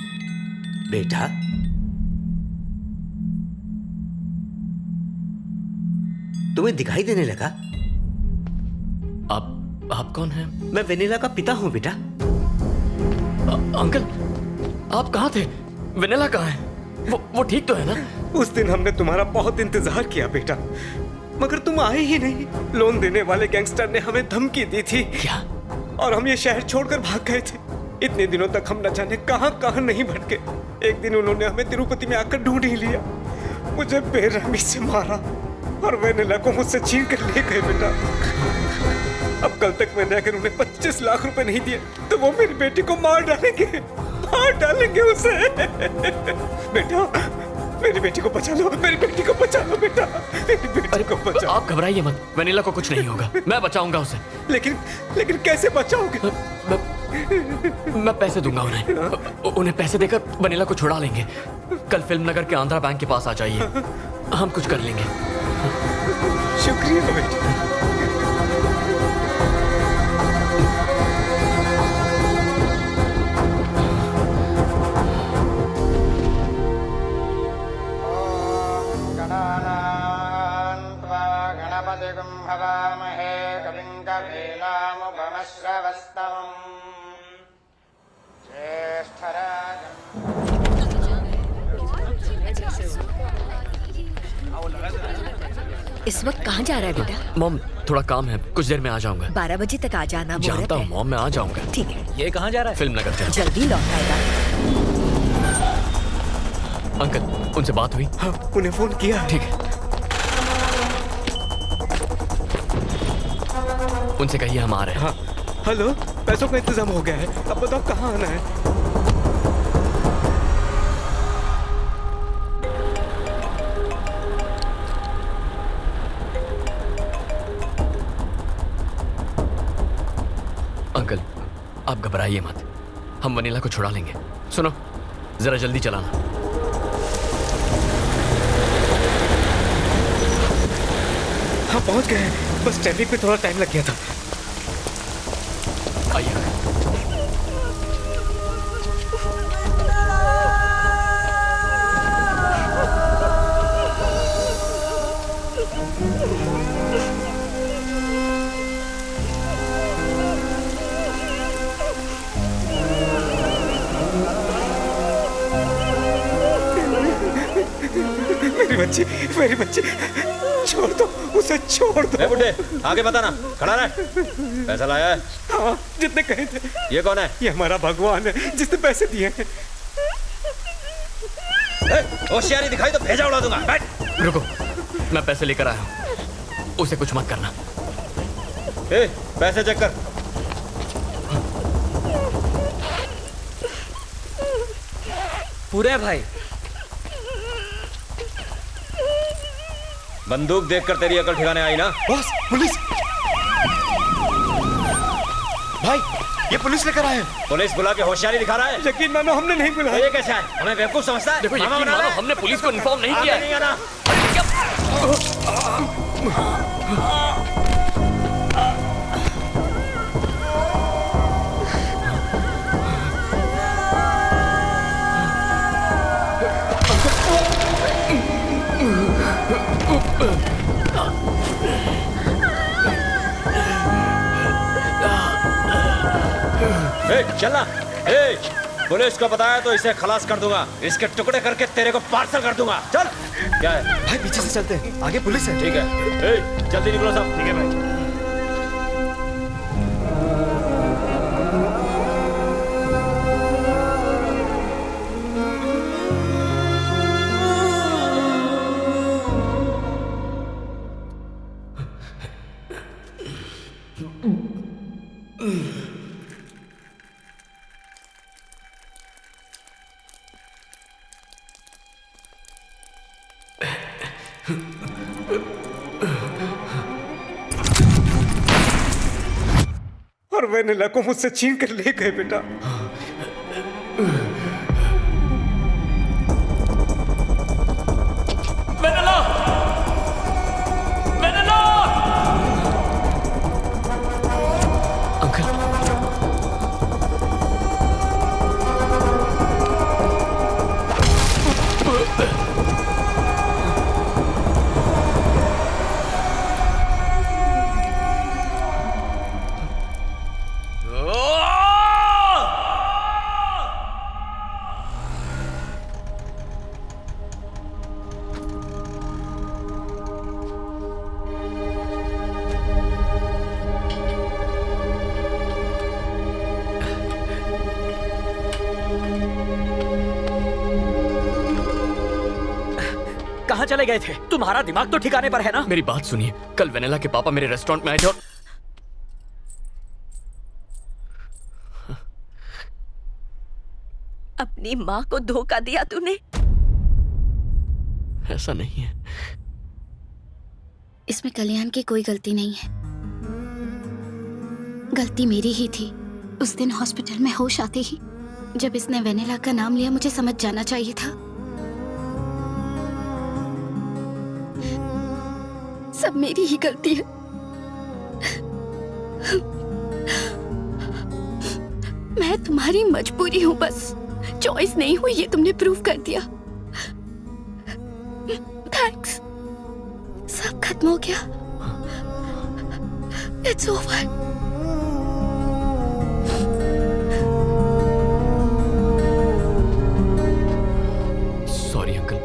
बेटा तुम्हें दिखाई देने लगा? आप कौन हैं? मैं वेनिला का पिता हूँ बेटा। अंकल आप कहाँ थे? वेनिला कहाँ है? वो ठीक तो है ना? उस दिन हमने तुम्हारा बहुत इंतजार किया बेटा, मगर तुम आए ही नहीं। लोन देने वाले गैंगस्टर ने हमें धमकी दी थी। क्या? और हम ये शहर छोड़कर भाग गए थे। इतने दिनों तक हम न जाने कहां कहां नहीं भटके। एक दिन उन्होंने हमें तिरुपति में आकर ढूंढ ही लिया, मुझे बेरहमी से मारा और वेनिला को मुझसे छीन कर ले गए बेटा। अब कल तक मैंने अगर उन्हें 25 लाख रुपए नहीं दिए तो वो मेरी बेटी को मार डालेंगे उसे। बेटा मेरी बेटी को बचा लो, मेरी बेटी को बचा लो बेटा, मेरी बेटी को बचाओ। आप घबराइए मत, वेनिला को कुछ नहीं होगा, मैं बचाऊंगा उसे। लेकिन कैसे बचाओगे? मैं पैसे दूंगा उन्हें पैसे देकर वेनिला को छुड़ा लेंगे। कल फिल्म नगर के आंध्रा बैंक के पास आ जाइए, हम कुछ कर लेंगे। शुक्रिया बेटा। इस वक्त कहाँ जा रहा है बेटा? मॉम थोड़ा काम है, कुछ देर में आ जाऊंगा। 12 बजे तक आ जाना। जानता हूँ मॉम, मैं आ जाऊंगा। ठीक है। ये कहाँ जा रहा है? फिल्म नगर जा। जल्दी लौट आएगा। अंकल उनसे बात हुई? हाँ उन्हें फोन किया। ठीक है, उनसे कहिए हम आ रहे हैं। हाँ हेलो, पैसों का इंतजाम हो गया है, अब बताओ कहाँ आना है? अंकल आप घबराइए मत, हम वनीला को छुड़ा लेंगे। सुनो जरा जल्दी चलाना। हाँ पहुंच गए, बस ट्रैफिक पे थोड़ा टाइम लग गया था। आइए। मेरी बच्ची छोड़ दो उसे, छोड़ दो। बुड्ढे आगे बताना, खड़ा रह। पैसा लाया है? हाँ जितने कहे थे। ये कौन है? ये हमारा भगवान है जिसने पैसे दिए हैं। होशियारी दिखाई तो भेजा उड़ा दूंगा। बैठ। रुको, मैं पैसे लेकर आया हूँ, उसे कुछ मत करना। पैसे चेक कर। पूरे हैं भाई। बंदूक देखकर तेरी अकल ठिकाने आई ना? Boss, police! भाई, ये पुलिस लेकर आए हैं। पुलिस बुला के होशियारी दिखा रहा है। यकीन मानो हमने नहीं बुलाया। तो ये कैसे है? हमें बेवकूफ समझता है? देखो, यकीन मानो हमने पुलिस को इन्फॉर्म नहीं किया है। नहीं आना। चलना। पुलिस को बताया तो इसे खलास कर दूंगा, इसके टुकड़े करके तेरे को पार्सल कर दूंगा। चल। क्या है भाई? पीछे से चलते हैं, आगे पुलिस है। ठीक है, जल्दी निकलो सब। ठीक है भाई। और वेनिला को मुझसे छीन कर ले गए बेटा। वेनिला! वेनिला! अंकल। कहाँ चले गए थे? तुम्हारा दिमाग तो ठिकाने पर है ना? मेरी बात सुनिए, कल वेनिला के पापा मेरे रेस्टोरेंट में आए थे और अपनी माँ को धोखा दिया तूने। ऐसा नहीं है। इसमें कल्याण की कोई गलती नहीं है, गलती मेरी ही थी। उस दिन हॉस्पिटल में होश आते ही जब इसने वेनिला का नाम लिया, मुझे समझ जाना चाहिए था। सब मेरी ही गलती है। मैं तुम्हारी मजबूरी हूं, बस चॉइस नहीं हुई, ये तुमने प्रूव कर दिया। थैंक्स। सब खत्म हो गया। It's over. Sorry uncle.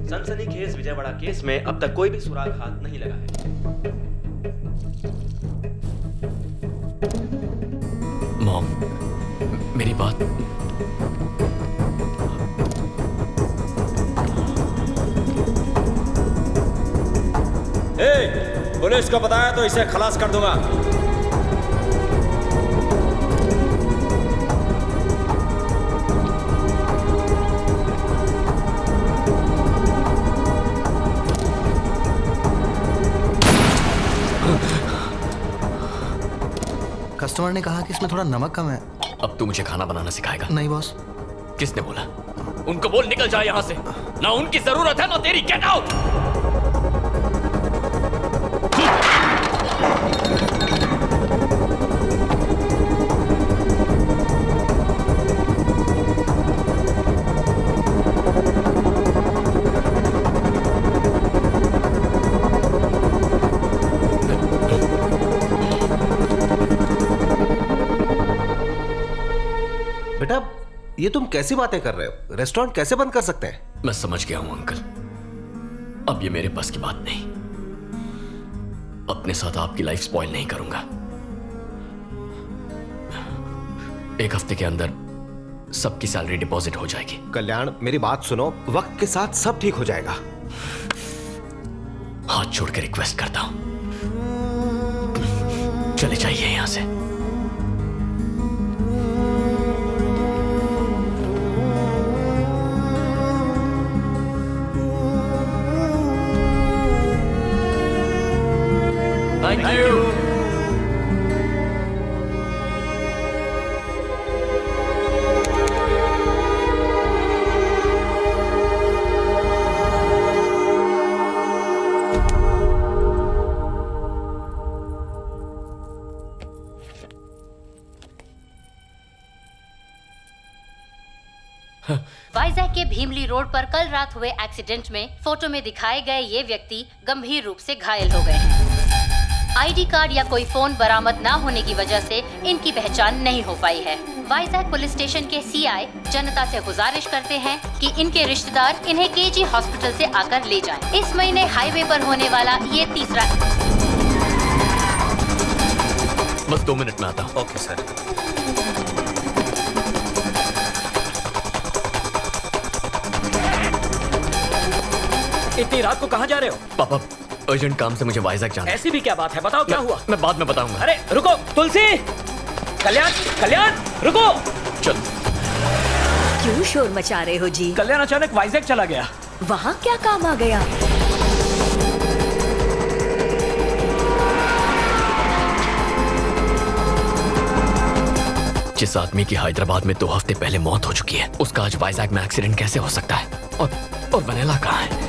सनसनीखेज विजयवाड़ा केस में अब तक कोई भी सुराग हाथ नहीं लगा है। मॉम, मेरी बात। पुलिस को बताया तो इसे खलास कर दूंगा। कस्टमर ने कहा कि इसमें थोड़ा नमक कम है। अब तू मुझे खाना बनाना सिखाएगा? नहीं बॉस। किसने बोला? उनको बोल निकल जाए यहाँ से। ना उनकी जरूरत है ना तेरी। Get out. बेटा, ये तुम कैसी बातें कर रहे हो? रेस्टोरेंट कैसे बंद कर सकते हैं? मैं समझ गया हूं अंकल, अब ये मेरे बस की बात नहीं। अपने साथ आपकी लाइफ स्पॉइल नहीं करूंगा। एक हफ्ते के अंदर सबकी सैलरी डिपॉजिट हो जाएगी। कल्याण मेरी बात सुनो, वक्त के साथ सब ठीक हो जाएगा। हाथ छोड़ के रिक्वेस्ट करता हूं, चले जाइए यहां से। Thank you. वाइजैक के भीमली रोड पर कल रात हुए एक्सीडेंट में फोटो में दिखाए गए ये व्यक्ति गंभीर रूप से घायल हो गए हैं। आईडी कार्ड या कोई फोन बरामद ना होने की वजह से इनकी पहचान नहीं हो पाई है। वाइजैक पुलिस स्टेशन के सीआई जनता से गुजारिश करते हैं कि इनके रिश्तेदार इन्हें केजी हॉस्पिटल से आकर ले जाएं। इस महीने हाईवे पर होने वाला ये तीसरा। बस 2 मिनट में आता हूँ। Okay sir. इतनी रात को कहाँ जा रहे हो? पापा, अर्जेंट काम से मुझे वाइजैक जाना है। ऐसी भी क्या बात है, बताओ क्या हुआ? मैं बाद में बताऊंगा। अरे रुको, तुलसी, कल्याण, कल्याण, रुको। चल। क्यों शोर मचा रहे हो जी? कल्याण अचानक वाइजैक चला गया। वहाँ क्या काम आ गया? जिस आदमी की हैदराबाद में 2 हफ्ते पहले मौत हो चुकी है, उसका आज वाइजैक में एक्सीडेंट कैसे हो सकता है? और वनीला कहाँ है?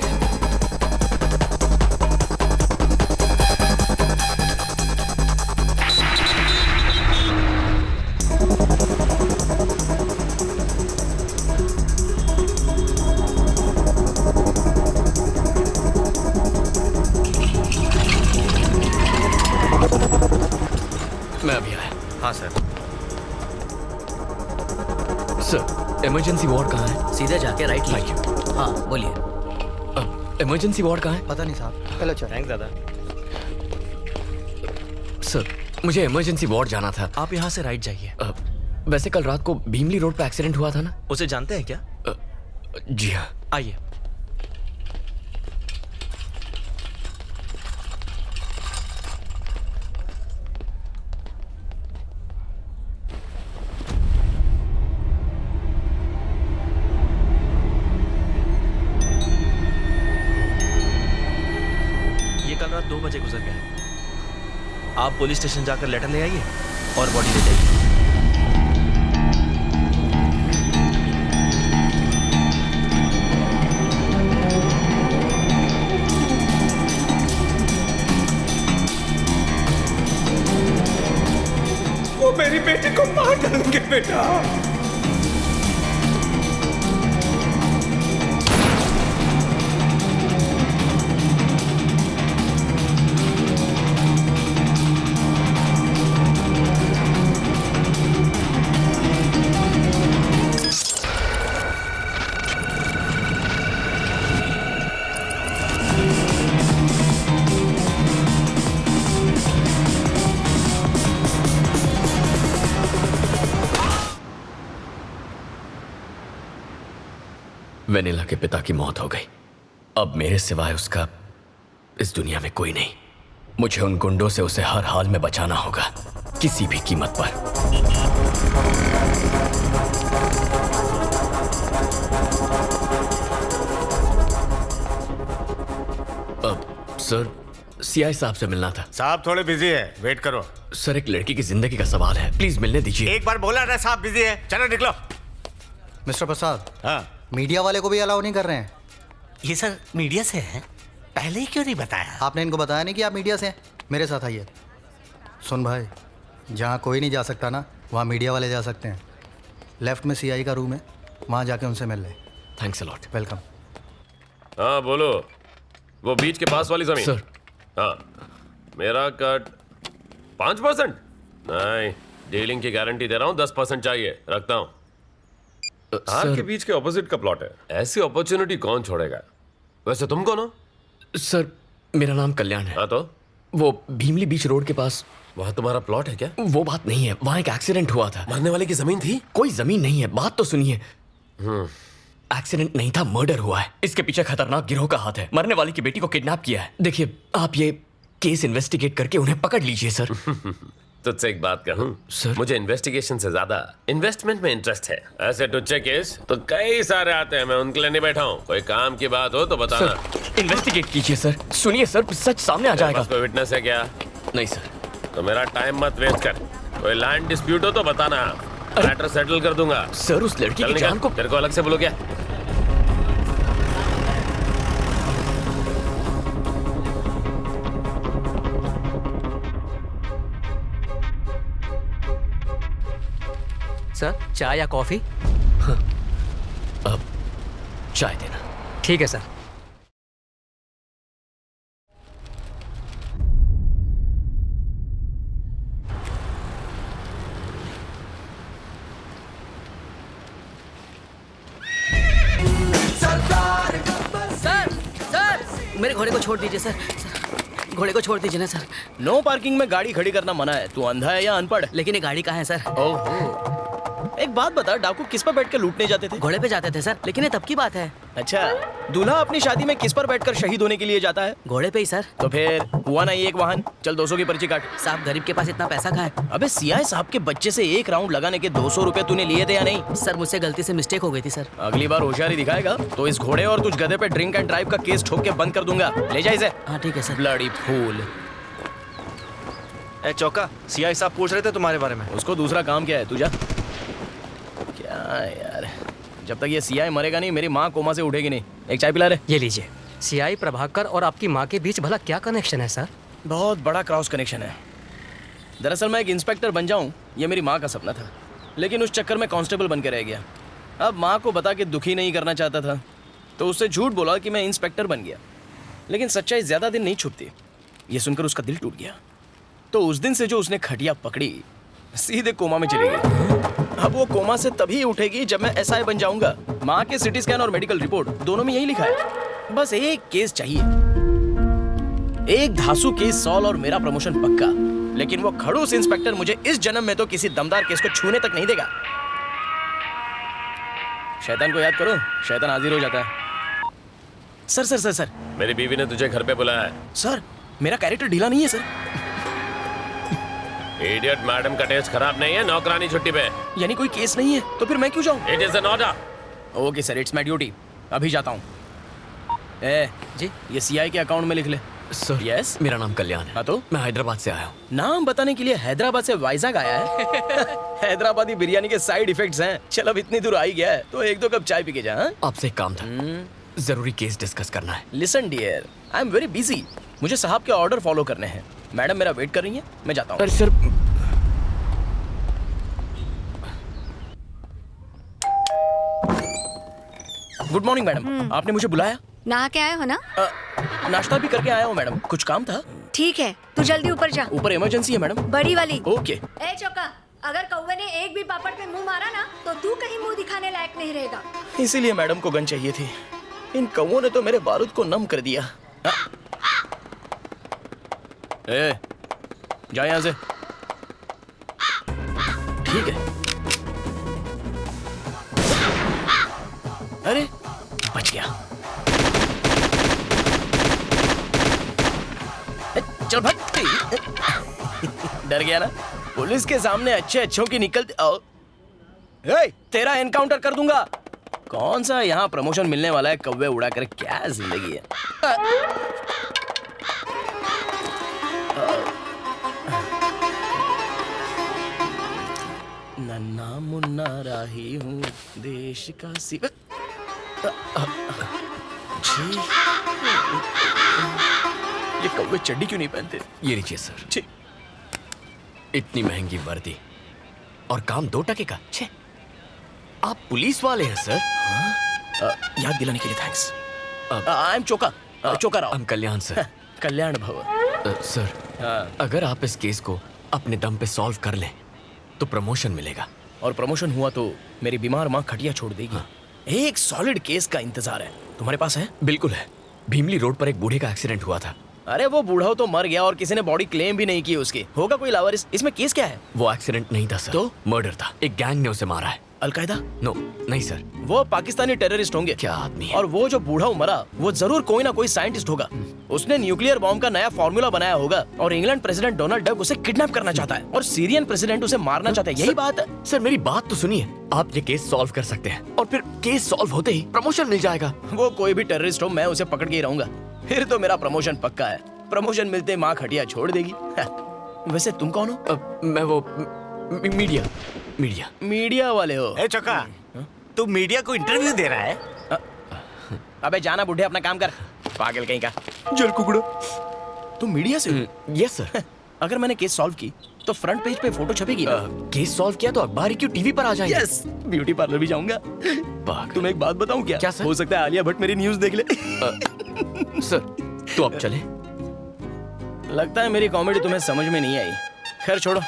मैं अभी आया। हाँ सर। सर, इमरजेंसी वार्ड कहाँ है? सीधे जाके राइट लीजिए। हाँ बोलिए। इमरजेंसी वार्ड कहाँ है? पता नहीं साहब। चलो चलो। थैंक्स दादा। सर, मुझे इमरजेंसी वार्ड जाना था। आप यहाँ से राइट जाइए। वैसे कल रात को भीमली रोड पे एक्सीडेंट हुआ था ना? उसे जानते हैं क्या? जी हाँ। आइए। कल रात 2 बजे गुजर गया है। आप पुलिस स्टेशन जाकर लेटर ले आइए और बॉडी ले जाइए। वो मेरी बेटी को मार डालेंगे बेटा। वेनिला के पिता की मौत हो गई। अब मेरे सिवाय उसका इस दुनिया में कोई नहीं। मुझे उन गुंडों से उसे हर हाल में बचाना होगा, किसी भी कीमत पर। अब सर, सीआई साहब से मिलना था। साहब थोड़े बिजी है, वेट करो। सर, एक लड़की की जिंदगी का सवाल है, प्लीज मिलने दीजिए। एक बार बोला ना साहब बिजी है, चलो निकलो। मिस्टर प्रसाद। हाँ। मीडिया वाले को भी अलाउ नहीं कर रहे हैं। ये सर मीडिया से हैं, पहले ही क्यों नहीं बताया? आपने इनको बताया नहीं कि आप मीडिया से हैं? मेरे साथ आइए। सुन भाई, जहाँ कोई नहीं जा सकता ना, वहाँ मीडिया वाले जा सकते हैं। लेफ्ट में सीआई का रूम है, वहाँ जाके उनसे मिल ले। Thanks a lot. वेलकम। हाँ बोलो। वो बीच के पास वाली जमीन? सर। हाँ, मेरा कट 5%? नहीं, डीलिंग की गारंटी दे रहा हूँ, 10% चाहिए, रखता हूँ। हार के बीच के ऑपोजिट का प्लॉट है, ऐसी अपॉर्चुनिटी कौन छोड़ेगा? वैसे तुम कौन हो? सर, मेरा नाम कल्याण है। हाँ तो वो भीमली बीच रोड के पास। वहाँ तुम्हारा प्लॉट है क्या? वो बात नहीं है, वहाँ एक एक्सीडेंट हुआ था। मरने वाले की जमीन थी? कोई जमीन नहीं है, बात तो सुनिए। एक्सीडेंट नहीं था, मर्डर हुआ है। इसके पीछे खतरनाक गिरोह का हाथ है। मरने वाली की बेटी को किडनैप किया है। देखिए, आप ये केस इन्वेस्टिगेट करके उन्हें पकड़ लीजिए सर। तुझसे एक बात कहूँ सर, मुझे इन्वेस्टिगेशन से ज्यादा इन्वेस्टमेंट में इंटरेस्ट है। ऐसे टुच्चे केस तो कई सारे आते हैं, मैं उनके लिए नहीं बैठा हूँ। कोई काम की बात हो तो बताना। इन्वेस्टिगेट कीजिए सर। सुनिए सर, सच सामने आ जाएगा। कोई विटनेस है क्या? नहीं सर। तो मेरा टाइम मत वेस्ट कर। कोई लैंड डिस्प्यूट हो तो बताना, मैटर सेटल कर दूंगा। सर, उस लड़की की जान को तेरे को अलग से बोलो क्या? सर, चाय या कॉफी? अब चाय देना। ठीक है सर। सर, मेरे घोड़े को छोड़ दीजिए सर। घोड़े को छोड़ दीजिए ना सर। नो पार्किंग में गाड़ी खड़ी करना मना है। तू अंधा है या अनपढ़? लेकिन ये गाड़ी कहाँ है सर? ओहो, एक बात बता, डाकू किस पर बैठ कर लूटने जाते थे? घोड़े पे जाते थे सर, लेकिन ये तब की बात है। अच्छा, दूल्हा अपनी शादी में किस पर बैठकर शहीद होने के लिए जाता है? घोड़े पे ही सर। तो फिर हुआ ना ये एक वाहन। चल 200 की पर्ची काट। साहब, गरीब के पास इतना पैसा कहाँ है? अबे सीआई साहब के बच्चे से एक राउंड लगाने के 200 रुपए तूने लिए थे या नहीं? सर, मुझसे गलती से मिस्टेक हो गई थी सर। अगली बार होशियारी दिखाएगा तो इस घोड़े और तुझ गधे पे ड्रिंक एंड ड्राइव का केस ठोक के बंद कर दूंगा। ले जा इसे। हाँ ठीक है सर। Bloody fool. ए चौका, सीआई साहब पूछ रहे थे तुम्हारे बारे में। उसको दूसरा काम क्या है? तू जा। क्या यार, जब तक ये सीआई मरेगा नहीं मेरी माँ कोमा से उठेगी नहीं। एक चाय पिला रहे। ये लीजिए। सीआई प्रभाकर और आपकी माँ के बीच भला क्या कनेक्शन है सर? बहुत बड़ा क्रॉस कनेक्शन है। दरअसल मैं एक इंस्पेक्टर बन जाऊं ये मेरी माँ का सपना था, लेकिन उस चक्कर में कांस्टेबल बन के रह गया। अब माँ को बता के दुखी नहीं करना चाहता था तो उससे झूठ बोला कि मैं इंस्पेक्टर बन गया, लेकिन सच्चाई ज़्यादा दिन नहीं छुपती। ये सुनकर उसका दिल टूट गया। तो उस दिन से जो उसने खटिया पकड़ी, सीधे कोमा में चली गई। अब वो कोमा से तभी उठेगी जब मैं एसआई बन जाऊंगा। माँ के सिटी स्कैन और मेडिकल रिपोर्ट दोनों में यही लिखा है। बस एक केस चाहिए, एक धांसू केस सॉल्व और मेरा प्रमोशन पक्का। लेकिन वो खड़ूस इंस्पेक्टर मुझे इस जन्म में तो किसी दमदार केस को छूने तक नहीं देगा। शैतान को याद करो, शैतान हाजिर हो जाता है। सर सर सर सर, मेरी बीवी ने तुझे घर पे बुलाया है। सर, मेरा कैरेक्टर ढीला नहीं है सर। इडियट, मैडम का टेस्ट खराब नहीं है, नौकरानी छुट्टी पे। यानी कोई केस नहीं है तो फिर मैं क्यों जाऊं? It is an order. Okay sir, it's my duty. अभी जाता हूं। जी, ये सीआई के अकाउंट में लिख ले। सर, यस, मेरा नाम कल्याण है। हाँ तो मैं हैदराबाद से आया हूँ। नाम बताने के लिए हैदराबाद से वाइजाग आया है? हैदराबादी बिरयानी के साइड इफेक्ट्स हैं। चल, अब इतनी दूर आ ही गया है तो एक दो कप चाय पी के जा। आपसे एक काम था, जरूरी केस डिस्कस करना है। Listen dear, I am very busy. मुझे साहब के ऑर्डर फॉलो करने हैं। मैडम मेरा वेट कर रही है, मैं जाता हूँ। अरे सर, गुड मॉर्निंग मैडम। आपने मुझे बुलाया? नहा के आए हो ना? नाश्ता भी करके आया हूँ मैडम। कुछ काम था? ठीक है, तू जल्दी ऊपर जा। ऊपर इमरजेंसी है मैडम। बड़ी वाली। ओके। ए चौका, अगर कौवे ने एक भी पापड़ पे मुंह मारा ना तो तू कहीं मुंह दिखाने लायक नहीं रहेगा। इसीलिए मैडम को गन चाहिए थी। इन कौवों ने तो मेरे बारूद को नम कर दिया। ए, जा यहाँ से। ठीक है। अरे, बच गया। चल भाग। डर गया ना? पुलिस के सामने अच्छे अच्छों की निकलती। तेरा एनकाउंटर कर दूंगा। कौन सा यहाँ प्रमोशन मिलने वाला है? कौवे उड़ाकर क्या जिंदगी है। नन्ना मुन्ना राही हूँ देश का सिवा। ये कौवे चड्डी क्यों नहीं पहनते? ये लीजिए सर। ठीक। इतनी महंगी वर्दी और काम 2 टके का। छे, आप पुलिस वाले हैं सर? याद दिलाने के लिए thanks. I am Choka, Choka Rao. हम कल्याण सर। कल्याण भव। सर, अगर आप इस केस को अपने दम पे सॉल्व कर लें तो प्रमोशन मिलेगा। और प्रमोशन हुआ तो मेरी बीमार माँ खटिया छोड़ देगी। एक सॉलिड केस का इंतजार है। तुम्हारे पास है? बिल्कुल है। भीमली रोड पर एक बूढ़े का एक्सीडेंट हुआ था। अरे वो बूढ़ा तो मर गया और किसी ने बॉडी क्लेम भी नहीं की उसकी। होगा कोई लावारिस। इसमें केस क्या है? वो एक्सीडेंट नहीं था सर, तो मर्डर था। एक गैंग ने उसे मारा है। अलकायदा? नो नहीं सर, वो पाकिस्तानी टेररिस्ट होंगे। क्या आदमी है? और वो जो बूढ़ा मरा वो जरूर कोई ना कोई साइंटिस्ट होगा। उसने न्यूक्लियर बॉम्ब का नया फॉर्मूला बनाया होगा और इंग्लैंड प्रेसिडेंट डोनाल्ड डक उसे किडनैप करना चाहता है और सीरियन प्रेसिडेंट उसे मारना चाहता है। यही बात है सर। मेरी बात तो सुनिए, आप ये केस सॉल्व कर सकते हैं और फिर केस सॉल्व होते ही प्रमोशन मिल जाएगा। वो कोई भी टेररिस्ट हो, मैं उसे पकड़ के ही रहूंगा। फिर तो मेरा प्रमोशन पक्का है। प्रमोशन मिलते माँ खटिया छोड़ देगी। वैसे तुम कौन हो? मैं वो मीडिया वाले हो? ए चौका, तू मीडिया को इंटरव्यू दे रहा है? अबे जाना बुढ़े, अपना काम कर। पागल कहीं का जल कुकड़ो। तुम मीडिया से हो? Yes sir. अगर मैंने केस सॉल्व की तो फ्रंट पेज पे फोटो छपेगी। केस सॉल्व किया तो अखबार ही क्यों, टीवी पर आ जाएंगे। यस, ब्यूटी पार्लर भी जाऊंगा। तुम एक बात बताऊं क्या? क्या सर? हो सकता है आलिया भट्ट मेरी न्यूज देख ले। सर तो अब चले। लगता है मेरी कॉमेडी तुम्हें समझ में नहीं आई। खैर छोड़ो,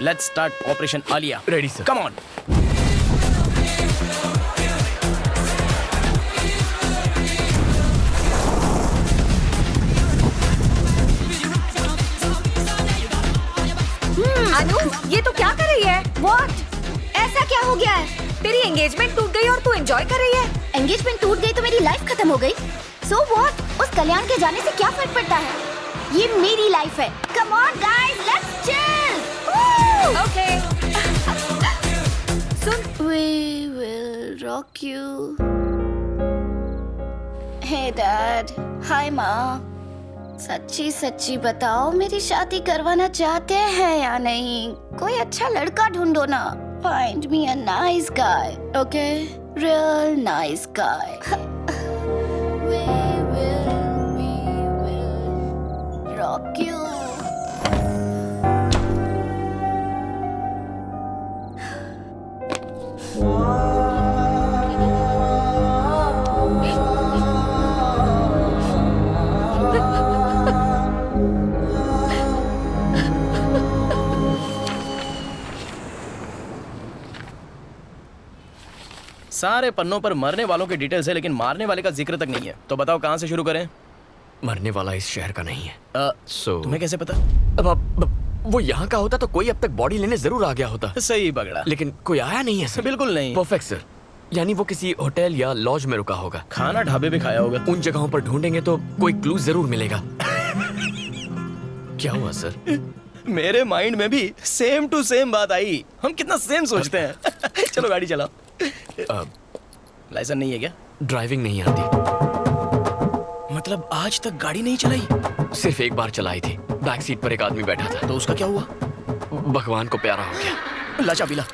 let's start operation Alia. Ready sir. Come on. Anu, ये तो क्या कर रही है? What? ऐसा क्या हो गया है? तेरी एंगेजमेंट टूट गई और तू एंजॉय कर रही है? एंगेजमेंट टूट गई तो मेरी लाइफ खत्म हो गई। So what? उस कल्याण के जाने से क्या फर्क पड़ता है? ये मेरी लाइफ है। Come on guys, let's chill. Okay. Soon, we will rock you. Hey Dad, hi माँ। सच्ची सच्ची बताओ, मेरी शादी करवाना चाहते हैं या नहीं? कोई अच्छा लड़का ढूंढो ना। Find me a nice guy, okay? Real nice guy. We will rock you. सारे पन्नों पर मरने वालों की डिटेल्स है लेकिन मारने वाले का जिक्र तक नहीं है। तो बताओ कहाँ से शुरू करें? मरने वाला इस शहर का नहीं है। तुम्हें कैसे पता? अब वो यहाँ का होता तो कोई अब तक बॉडी लेने जरूर आ गया होता। सही पकड़ा। लेकिन कोई आया नहीं है सर। बिल्कुल नहीं। Perfect sir. यानी वो किसी होटल या लॉज में रुका होगा। खाना ढाबे भी खाया होगा। उन जगहों पर ढूंढेंगे तो कोई क्लू जरूर मिलेगा। क्या हुआ सर? मेरे माइंड में भी सेम टू सेम बात आई। हम कितना सेम सोचते हैं। चलो गाड़ी चलाओ। लाइसेंस नहीं है क्या? ड्राइविंग नहीं आती। मतलब आज तक गाड़ी नहीं चलाई? सिर्फ एक बार चलाई थी। बैक सीट पर एक आदमी बैठा था। तो उसका क्या हुआ? भगवान को प्यारा हो गया। ला चाबी ला।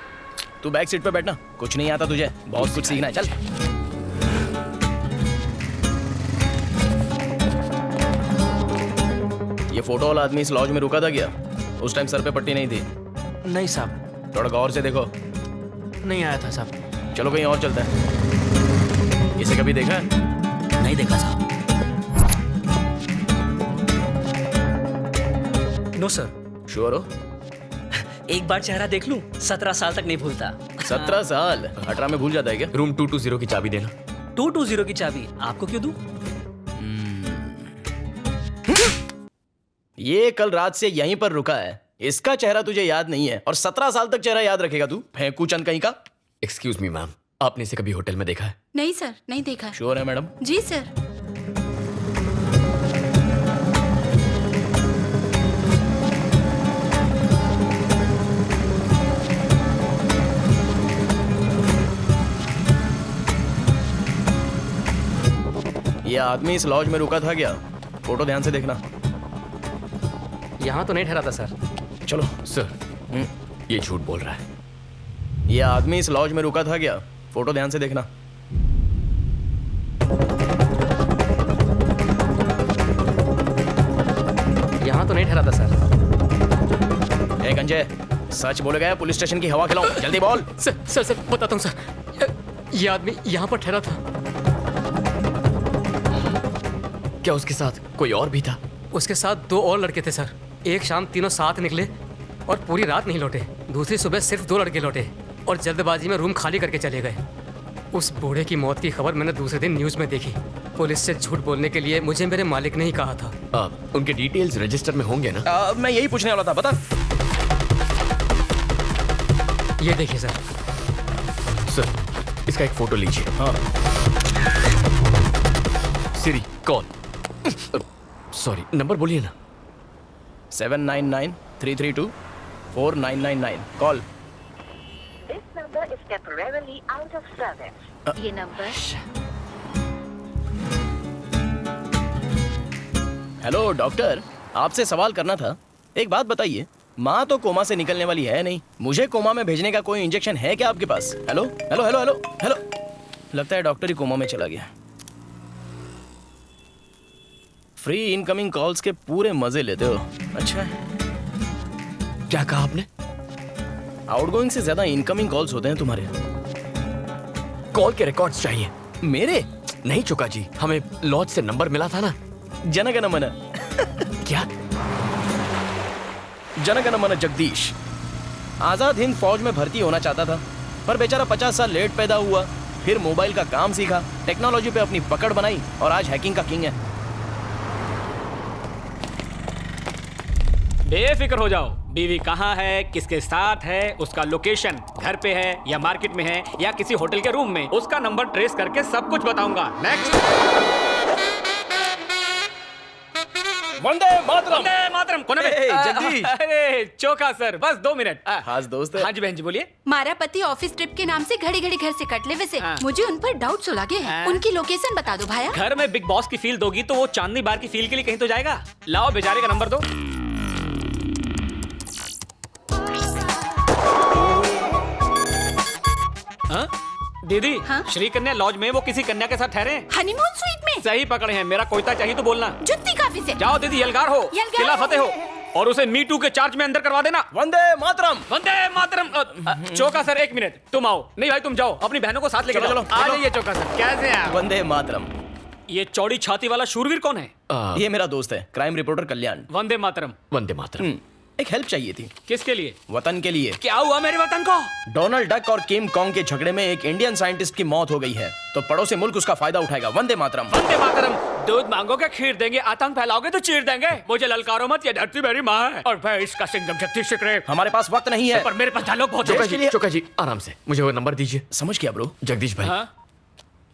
तू बैक सीट पे बैठना। कुछ नहीं आता तुझे, बहुत कुछ सीखना है। चल। ये फोटो वाला आदमी इस लॉज में रुका था क्या? उस टाइम सर पे पट्टी नहीं थी? नहीं साहब। थोड़ा गौर से देखो। नहीं आया था साहब। चलो कहीं और चलते हैं। इसे कभी देखा है? नहीं देखा साहब। No sir. श्योर हो? एक बार चेहरा देख लूं, 17 साल तक नहीं भूलता। 17 साल? 18 में भूल जाता है क्या? रूम 220 की चाबी देना। 220 की चाबी आपको क्यों दूं? ये कल रात से यहीं पर रुका है। इसका चेहरा तुझे याद नहीं है और 17 साल तक चेहरा याद रखेगा तू? फेंकू चंद कहीं का। एक्सक्यूज मी मैम, आपने इसे कभी होटल में देखा है? नहीं सर, नहीं देखा है। श्योर है मैडम? जी सर। ये आदमी इस लॉज में रुका था क्या? फोटो ध्यान से देखना। यहाँ तो नहीं ठहरा था सर। चलो। सर ये झूठ बोल रहा है। ये आदमी इस लॉज में रुका था क्या? फोटो ध्यान से देखना। यहाँ तो नहीं ठहरा था सर। ए गंजे, सच बोलेगा या पुलिस स्टेशन की हवा खिलाऊं? जल्दी बोल। सर बताता हूँ सर। ये आदमी यहाँ पर ठहरा था। क्या उसके साथ कोई और भी था? उसके साथ 2 और लड़के थे सर। एक शाम तीनों साथ निकले और पूरी रात नहीं लौटे। दूसरी सुबह सिर्फ 2 लड़के लौटे और जल्दबाजी में रूम खाली करके चले गए। उस बूढ़े की मौत की खबर मैंने दूसरे दिन न्यूज़ में देखी। पुलिस से झूठ बोलने के लिए मुझे मेरे मालिक ने ही कहा था। उनके डिटेल्स रजिस्टर में होंगे ना? मैं यही पूछने वाला था, बता। ये देखिए सर। सर, इसका एक फोटो लीजिए। हाँ। Siri call. सॉरी, नंबर बोलिए ना। 799-332-4999 call. This number is temporarily out of service. ये नंबर। हेलो डॉक्टर, आपसे सवाल करना था। एक बात बताइए, माँ तो कोमा से निकलने वाली है नहीं, मुझे कोमा में भेजने का कोई इंजेक्शन है क्या आपके पास? Hello hello hello hello hello. लगता है डॉक्टर ही कोमा में चला गया। फ्री इनकमिंग कॉल्स के पूरे मजे लेते हो। अच्छा, क्या कहा आपने? आउटगोइंग से ज्यादा इनकमिंग कॉल्स होते हैं तुम्हारे। कॉल के रिकॉर्ड्स चाहिए। मेरे? नहीं चुका जी, हमें लॉज से नंबर मिला था ना। जनगण मन। क्या? जनगण मन जगदीश आजाद हिंद फौज में भर्ती होना चाहता था, पर बेचारा 50 साल लेट पैदा हुआ, फिर मोबाइल का काम सीखा, टेक्नोलॉजी पे अपनी पकड़ बनाई और आज हैकिंग का किंग है। बेफिक्र हो जाओ, बीवी कहाँ है, किसके साथ है, उसका लोकेशन घर पे है या मार्केट में है या किसी होटल के रूम में, उसका नंबर ट्रेस करके सब कुछ बताऊंगा। नेक्स्ट। वंदे मातरम। वंदे मातरम। कौन है? जगदीश। अरे चोखा सर, बस 2 मिनट। खास दोस्त है। हाँ जी बहन जी बोलिए। मारा पति ऑफिस ट्रिप के नाम से घड़ी घड़ी घर से कट ले, वैसे मुझे उन पर डाउट सो लगे हैं। उनकी लोकेशन बता दो भाया। घर में बिग बॉस की फील दोगी तो वो चांदनी बार की फील के लिए कहीं तो जाएगा। लाओ बेचारे का नंबर दो। हाँ? दीदी, श्री कन्या लॉज में वो किसी कन्या के साथ ठहरे। हनीमून स्वीट में। सही पकड़े हैं, मेरा कोयता चाहिए तो बोलना। जुत्ती काफी से। जाओ दीदी, यलगार हो, किला फतेह हो, और उसे मी टू के चार्ज में अंदर करवा देना। वंदे मातरम। वंदे मातरम। चौका सर 1 मिनट, तुम आओ। नहीं भाई तुम जाओ, अपनी बहनों को साथ लेकर चलो, जाओ। चलो, आ चलो। जाइए चौका सर। कैसे हैं आप? वंदे मातरम। ये चौड़ी छाती वाला शूरवीर कौन है? ये मेरा दोस्त है, क्राइम रिपोर्टर कल्याण। वंदे मातरम। वंदे मातरम। एक हेल्प चाहिए थी। किसके लिए? वतन के लिए। क्या हुआ मेरे वतन को? डोनाल्ड डक और किम कॉन्ग के झगड़े में एक इंडियन साइंटिस्ट की मौत हो गई है, तो पड़ोसी मुल्क उसका फायदा उठाएगा। वंदे मातरम। वंदे मातरम। दूध मांगोगे खीर देंगे, आतंक फैलाओगे तो चीर देंगे। मुझे ललकारो मत, ये धरती मेरी माँ है और मैं इसका सिंघम शक्ति रहे। हमारे पास वक्त नहीं है, पर मेरे पास डायलॉग बहुत है। चोका जी आराम से, मुझे वो नंबर दीजिए। समझ गया ब्रो। जगदीश भाई,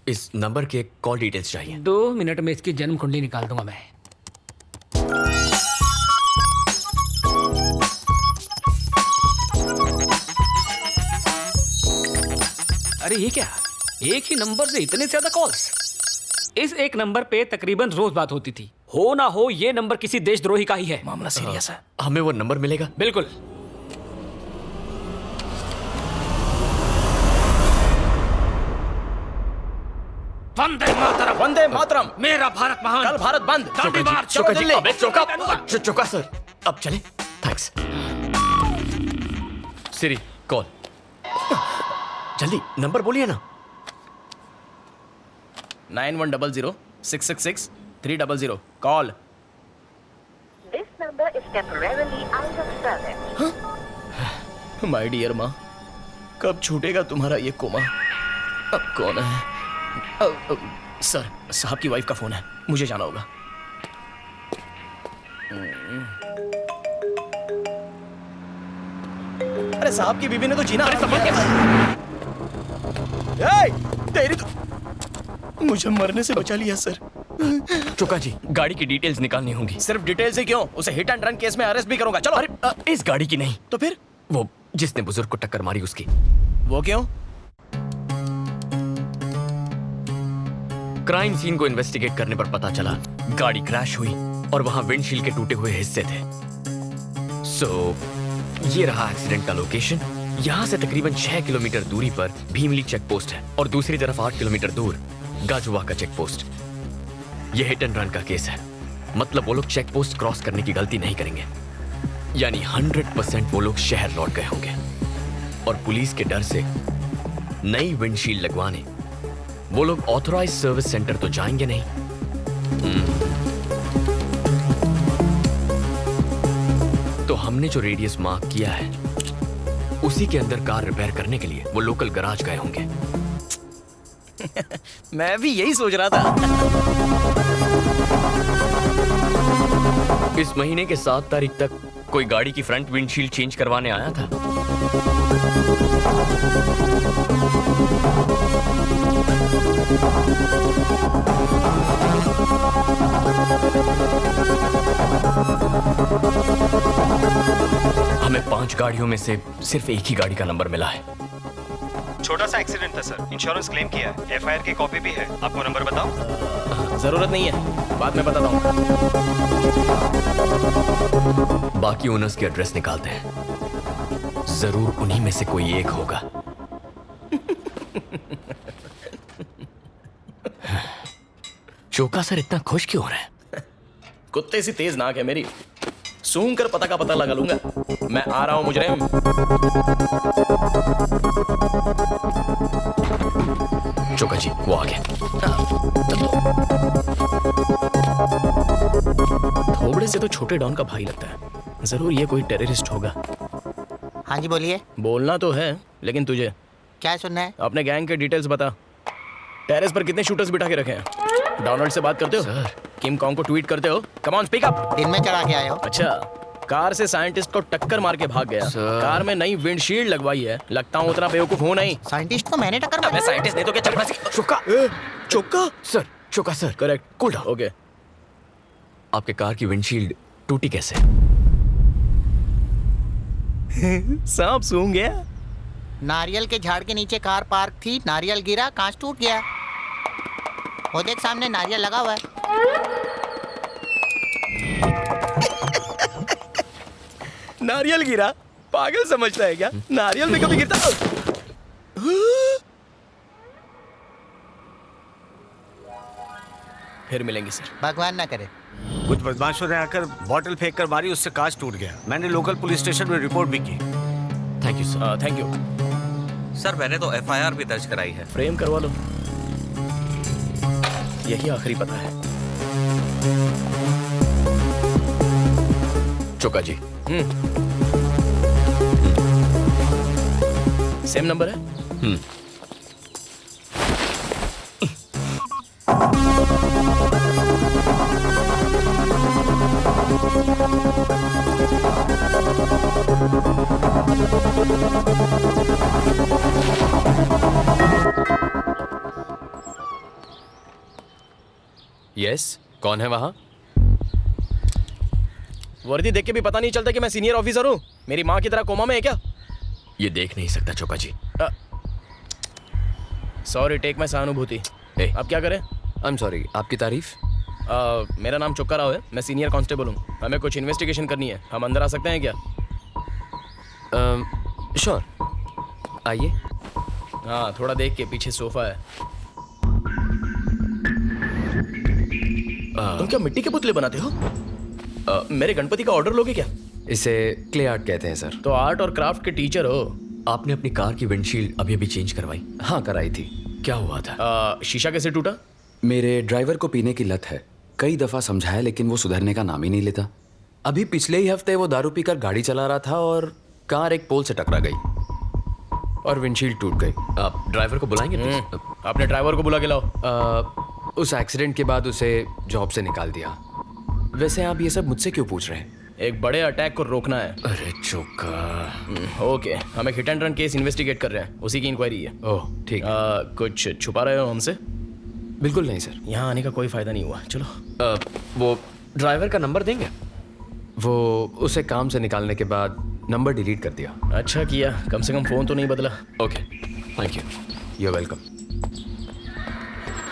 इस नंबर के कॉल डिटेल्स चाहिए। 2 मिनट में इसकी जन्म कुंडली निकाल दूंगा मैं। अरे ये क्या, एक ही नंबर से इतने ज्यादा कॉल्स? इस एक नंबर पे तकरीबन रोज बात होती थी। हो ना हो ये नंबर किसी देशद्रोही का ही है। मामला सीरियस है। हमें वो नंबर मिलेगा? बिल्कुल। वंदे मातरम। वंदे मातरम। मेरा भारत महान। कल भारत बंद। दांडी मार्च। चोका जी, दिल्ली। अबे चोका सर, अब चले। थैंक्स। Siri call. जल्दी नंबर बोलिए ना। 9100-666-300 call. This number is temporarily out of service. My dear माँ, कब छूटेगा तुम्हारा ये कोमा? अब कौन है? सर, साहब की वाइफ का फोन है, मुझे जाना होगा। अरे साहब की बीवी ने तो जीना तेरी तो मुझे मरने से बचा लिया सर। चोका जी, गाड़ी की डिटेल्स निकालनी होंगी। सिर्फ डिटेल्स ही क्यों, उसे हिट एंड रन केस में अरेस्ट भी करूंगा। चलो। अरे इस गाड़ी की नहीं तो फिर? वो जिसने बुजुर्ग को टक्कर मारी उसकी। वो क्यों? क्राइम सीन को इन्वेस्टिगेट करने पर पता चला गाड़ी क्रैश हुई और वहां विंडशील्ड के टूटे हुए हिस्से थे। ये रहा एक्सीडेंट का लोकेशन। यहाँ से तकरीबन 6 किलोमीटर दूरी पर भीमली चेक पोस्ट है और दूसरी तरफ 8 किलोमीटर दूर गाजुआ का चेक पोस्ट। यह हिट एंड रन का केस है, मतलब वो लोग चेक पोस्ट क्रॉस करने की गलती नहीं करेंगे। यानी 100% वो लोग शहर लौट गए होंगे और पुलिस के डर से नई विंडशील्ड लगवाने वो लोग ऑथराइज्ड सर्विस सेंटर तो जाएंगे नहीं। तो हमने जो रेडियस मार्क किया है उसी के अंदर कार रिपेयर करने के लिए वो लोकल गराज गए होंगे। मैं भी यही सोच रहा था। इस महीने के 7 तारीख तक कोई गाड़ी की फ्रंट विंडशील्ड चेंज करवाने आया था? हमें 5 गाड़ियों में से सिर्फ एक ही गाड़ी का नंबर मिला है। छोटा सा एक्सीडेंट था सर, इंश्योरेंस क्लेम किया है, एफआईआर की कॉपी भी है। आपको नंबर बताऊं? जरूरत नहीं है, बाद में बताता हूँ। बाकी ओनर्स के एड्रेस निकालते हैं, जरूर उन्हीं में से कोई एक होगा। चोका सर इतना खुश क्यों हो रहे हैं? कुत्ते सी तेज नाक है मेरी, सूंघ कर पता का पता लगा लूंगा। मैं आ रहा हूं मुजरिम। चोका जी वो आ गए। थोबड़े से तो छोटे डॉन का भाई लगता है, जरूर ये कोई टेररिस्ट होगा। हाँ जी बोलिए। बोलना तो है, लेकिन तुझे क्या सुनना है? अपने गैंग के डिटेल्स बता। टेरेस पर कितने शूटर्स बिठा के रखे हैं? डोनाल्ड से बात करते हो? सर। किम कॉन्ग को ट्वीट करते हो? Come on speak up. दिन में चढ़ा के आए हो? अच्छा, कार से साइंटिस्ट को टक्कर मार के भाग गया। कार में नई विंडशील्ड लगवाई है। लगता हूँ उतना बेवकूफ हूँ नहीं। साइंटिस्ट को मैंने टक्कर मारी। मैं साइंटिस्ट नहीं तो क्या चक्का Choka Choka sir, Choka sir correct, cool down. Okay. आपके कार की विंडशील्ड टूटी कैसे? सांप सूंघ गया। नारियल के झाड़ के नीचे कार पार्क थी, नारियल गिरा, कांच टूट गया। वो देख सामने नारियल लगा हुआ है। नारियल गिरा? पागल समझता है क्या? नारियल में कभी गिरता? फिर मिलेंगे सर। भगवान ना करे। कुछ बदमाशों ने आकर बॉटल फेंक कर मारी, उससे कांच टूट गया। मैंने लोकल पुलिस स्टेशन में रिपोर्ट भी की। Thank you sir. Thank you sir, मैंने तो एफआईआर भी दर्ज कराई है। फ्रेम करवा लो, यही आखिरी पता है। चोका जी। सेम नंबर है? यस, कौन है वहां? वर्दी देख के भी पता नहीं चलता कि मैं सीनियर ऑफिसर हूँ। मेरी माँ की तरह कोमा में है क्या? ये देख नहीं सकता चोका जी। सॉरी, टेक माय सहानुभूति। अब क्या करें? आई एम सॉरी, आपकी तारीफ? मेरा नाम चोक्का राव है, मैं सीनियर कांस्टेबल हूँ। हमें कुछ इन्वेस्टिगेशन करनी है, हम अंदर आ सकते हैं क्या? श्योर, आइए। हाँ, थोड़ा देख के, पीछे सोफा है। तुम क्या मिट्टी के पुतले बनाते हो? मेरे गणपति का ऑर्डर लोगे क्या? इसे क्ले आर्ट कहते हैं सर। तो आर्ट और क्राफ्ट के टीचर हो। आपने अपनी कार की विंडशील्ड अभी चेंज करवाई? हाँ, कराई थी। क्या हुआ था? शीशा कैसे टूटा? मेरे ड्राइवर को पीने की लत है, कई दफा समझाया लेकिन वो सुधरने का नाम ही नहीं लेता। अभी पिछले ही हफ्ते वो दारू पीकर गाड़ी चला रहा था और कार एक पोल से टकरा गई और विंडशील्ड टूट गई। आप ड्राइवर को बुलाएंगे? आपने ड्राइवर को बुला के लाओ। उस एक्सीडेंट के बाद उसे जॉब से निकाल दिया। वैसे आप ये सब मुझसे क्यों पूछ रहे हैं? एक बड़े अटैक को रोकना है। अरे चोका। ओके, हम एक hit and run case investigate कर रहे हैं, उसी की इंक्वायरी है। ओह ठीक। कुछ छुपा रहे हो हमसे? बिल्कुल नहीं सर। यहाँ आने का कोई फायदा नहीं हुआ। चलो। वो ड्राइवर का नंबर देंगे? वो उसे काम से निकालने के बाद नंबर डिलीट कर दिया। अच्छा किया, कम से कम फोन तो नहीं बदला। Okay, thank you. You are welcome.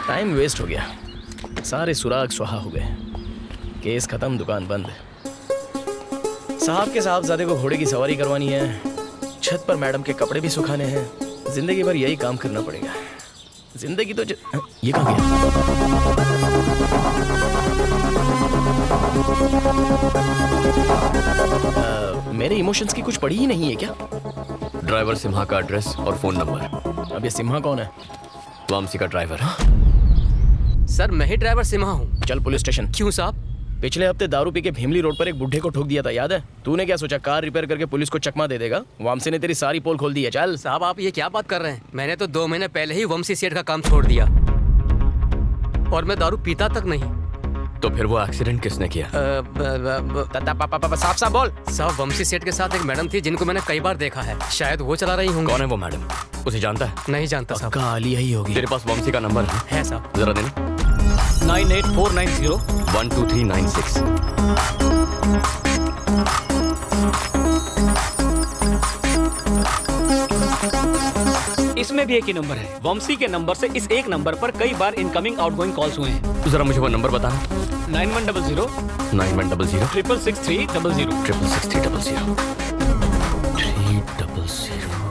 Time waste हो गया, सारे सुराग सुहा हो गए। केस खत्म, दुकान बंद। साहब के साहबजादे को घोड़े की सवारी करवानी है, छत पर मैडम के कपड़े भी सुखाने हैं। जिंदगी भर यही काम करना पड़ेगा। जिंदगी तो ये कहाँ गया? मेरे इमोशंस की कुछ पड़ी ही नहीं है क्या? ड्राइवर सिम्हा का एड्रेस और फोन नंबर। अब ये सिम्हा कौन है? वामसी का ड्राइवर। सर मैं ही ड्राइवर सिम्हा हूँ। चल पुलिस स्टेशन। क्यों साहब? पिछले हफ्ते दारू पी के भीमली रोड पर एक बुढ़े को ठोक दिया था, याद है? तूने क्या सोचा कार रिपेयर करके पुलिस को चकमा दे देगा? वमसी ने तेरी सारी पोल खोल दी है। चल साहब, आप ये क्या बात कर रहे हैं? मैंने तो 2 महीने पहले ही वमसी सेठ का काम छोड़ दिया और मैं दारू पीता तक नहीं। तो फिर वो एक्सीडेंट किसने किया? साफ साफ बोल। साहब, वमसी सेठ के साथ एक मैडम थी जिनको मैंने कई बार देखा है, शायद वो चला रही होंगी। कौन है वो मैडम? उसे जानता है? नहीं जानता साहब। पक्का आलिया ही होगी। तेरे पास वमसी का नंबर है साहब? जरा देना। 98490 12396। इसमें भी एक ही नंबर है। वमसी के नंबर से इस एक नंबर पर कई बार इनकमिंग आउटगोइंग कॉल्स हुए हैं। जरा मुझे वो नंबर बताना। 9100 9100 666 666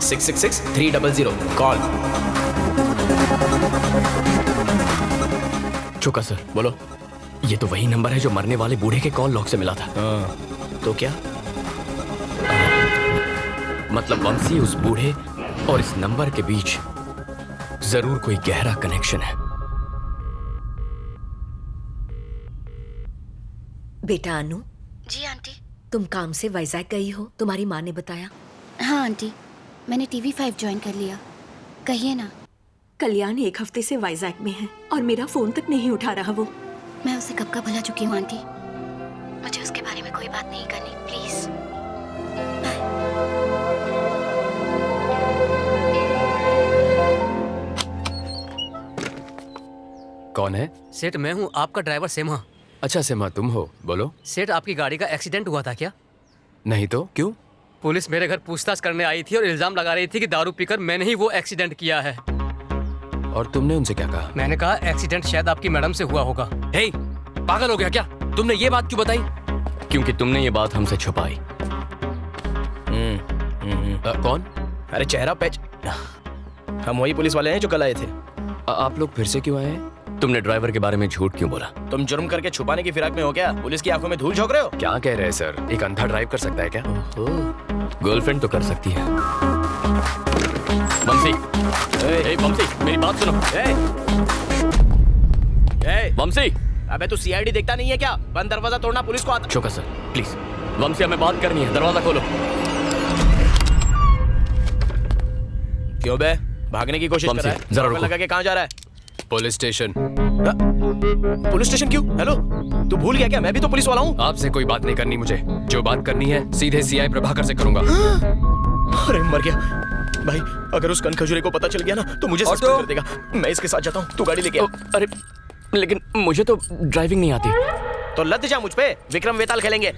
666 300 कॉल। चुका सर, बोलो। ये तो वही नंबर है जो मरने वाले बूढ़े के कॉल लॉग से मिला था। तो क्या मतलब वंशी, उस बूढ़े और इस नंबर के बीच जरूर कोई गहरा कनेक्शन है। बेटा अनु। जी आंटी। तुम काम से वाइजैक गई हो, तुम्हारी माँ ने बताया? हाँ आंटी, मैंने TV5 ज्वाइन कर लिया। कहिए ना। कल्याण 1 हफ्ते से वाइजैक में है और मेरा फोन तक नहीं उठा रहा वो। मैं उसे कब का भुला चुकी हूँ आंटी। मुझे उसके बारे में कोई बात नहीं करनी, प्लीज। कौन है? सेठ, मैं हूँ, आपका ड्राइवर सेमा। अच्छा सेमा, तुम हो? बोलो। सेठ, आपकी गाड़ी का एक्सीडेंट हुआ था क्या? नहीं तो क्यों? पुलिस मेरे घर पूछताछ करने आई थी और इल्जाम लगा रही थी कि दारू पीकर मैंने ही वो एक्सीडेंट किया है। और तुमने उनसे क्या कहा? मैंने कहा एक्सीडेंट शायद आपकी मैडम से हुआ होगा। हे, पागल हो गया क्या? तुमने ये बात क्यों बताई? क्योंकि तुमने ये बात हमसे छुपाई। कौन? अरे चेहरा पैच। हम वही पुलिस वाले हैं जो कल आए थे। आप लोग फिर से क्यों आए हैं? तुमने ड्राइवर के बारे में झूठ क्यों बोला? तुम जुर्म करके छुपाने की फिराक में हो क्या? पुलिस की आंखों में धूल झोंक रहे हो? क्या कह रहे हैं सर? एक अंधा ड्राइव कर सकता है क्या? गर्लफ्रेंड तो कर सकती है। वंशी, वंशी, मेरी बात सुनो। वंशी, अबे तू CID देखता नहीं है क्या? बंद दरवाजा तोड़ना पुलिस को आता। चौका सर, प्लीज। वंशी, हमें बात करनी है, दरवाजा खोलो। क्यों बे? भागने की कोशिश कर रहा है? जरा रुको। लगा के कहाँ जा रहा है? Police station. पुलिस स्टेशन क्यों? हेलो, तू भूल गया क्या? मैं भी तो पुलिस वाला हूँ। आपसे कोई बात नहीं करनी मुझे। जो बात करनी है सीधे CI प्रभाकर से करूंगा। अरे मर गया भाई। अगर उस कनखजूरे को पता चल गया ना तो मुझे सस्पेंड कर देगा। मैं इसके साथ जाता हूँ, तू गाड़ी लेके आ। अरे लेकिन मुझे तो ड्राइविंग नहीं आती। तो लद जा मुझ पे, विक्रम वेताल खेलेंगे।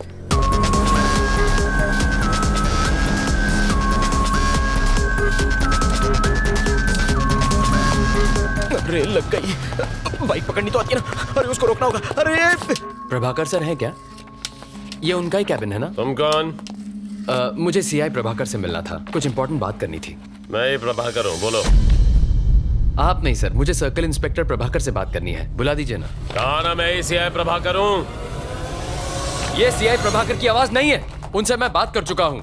रेल लग गई। बाइक पकड़नी तो आती है ना। अरे उसको रोकना होगा। अरे प्रभाकर सर हैं क्या? ये उनका ही कैबिन है ना? तुम कौन? मुझे CI प्रभाकर से मिलना था, कुछ इंपॉर्टेंट बात करनी थी। मैं ही प्रभाकर हूँ, बोलो। आप नहीं सर, मुझे सर्कल इंस्पेक्टर प्रभाकर से बात करनी है, बुला दीजिए ना। कहा ना मैं ही CI प्रभाकर हूँ। ये CI प्रभाकर की आवाज नहीं है, उनसे मैं बात कर चुका हूँ।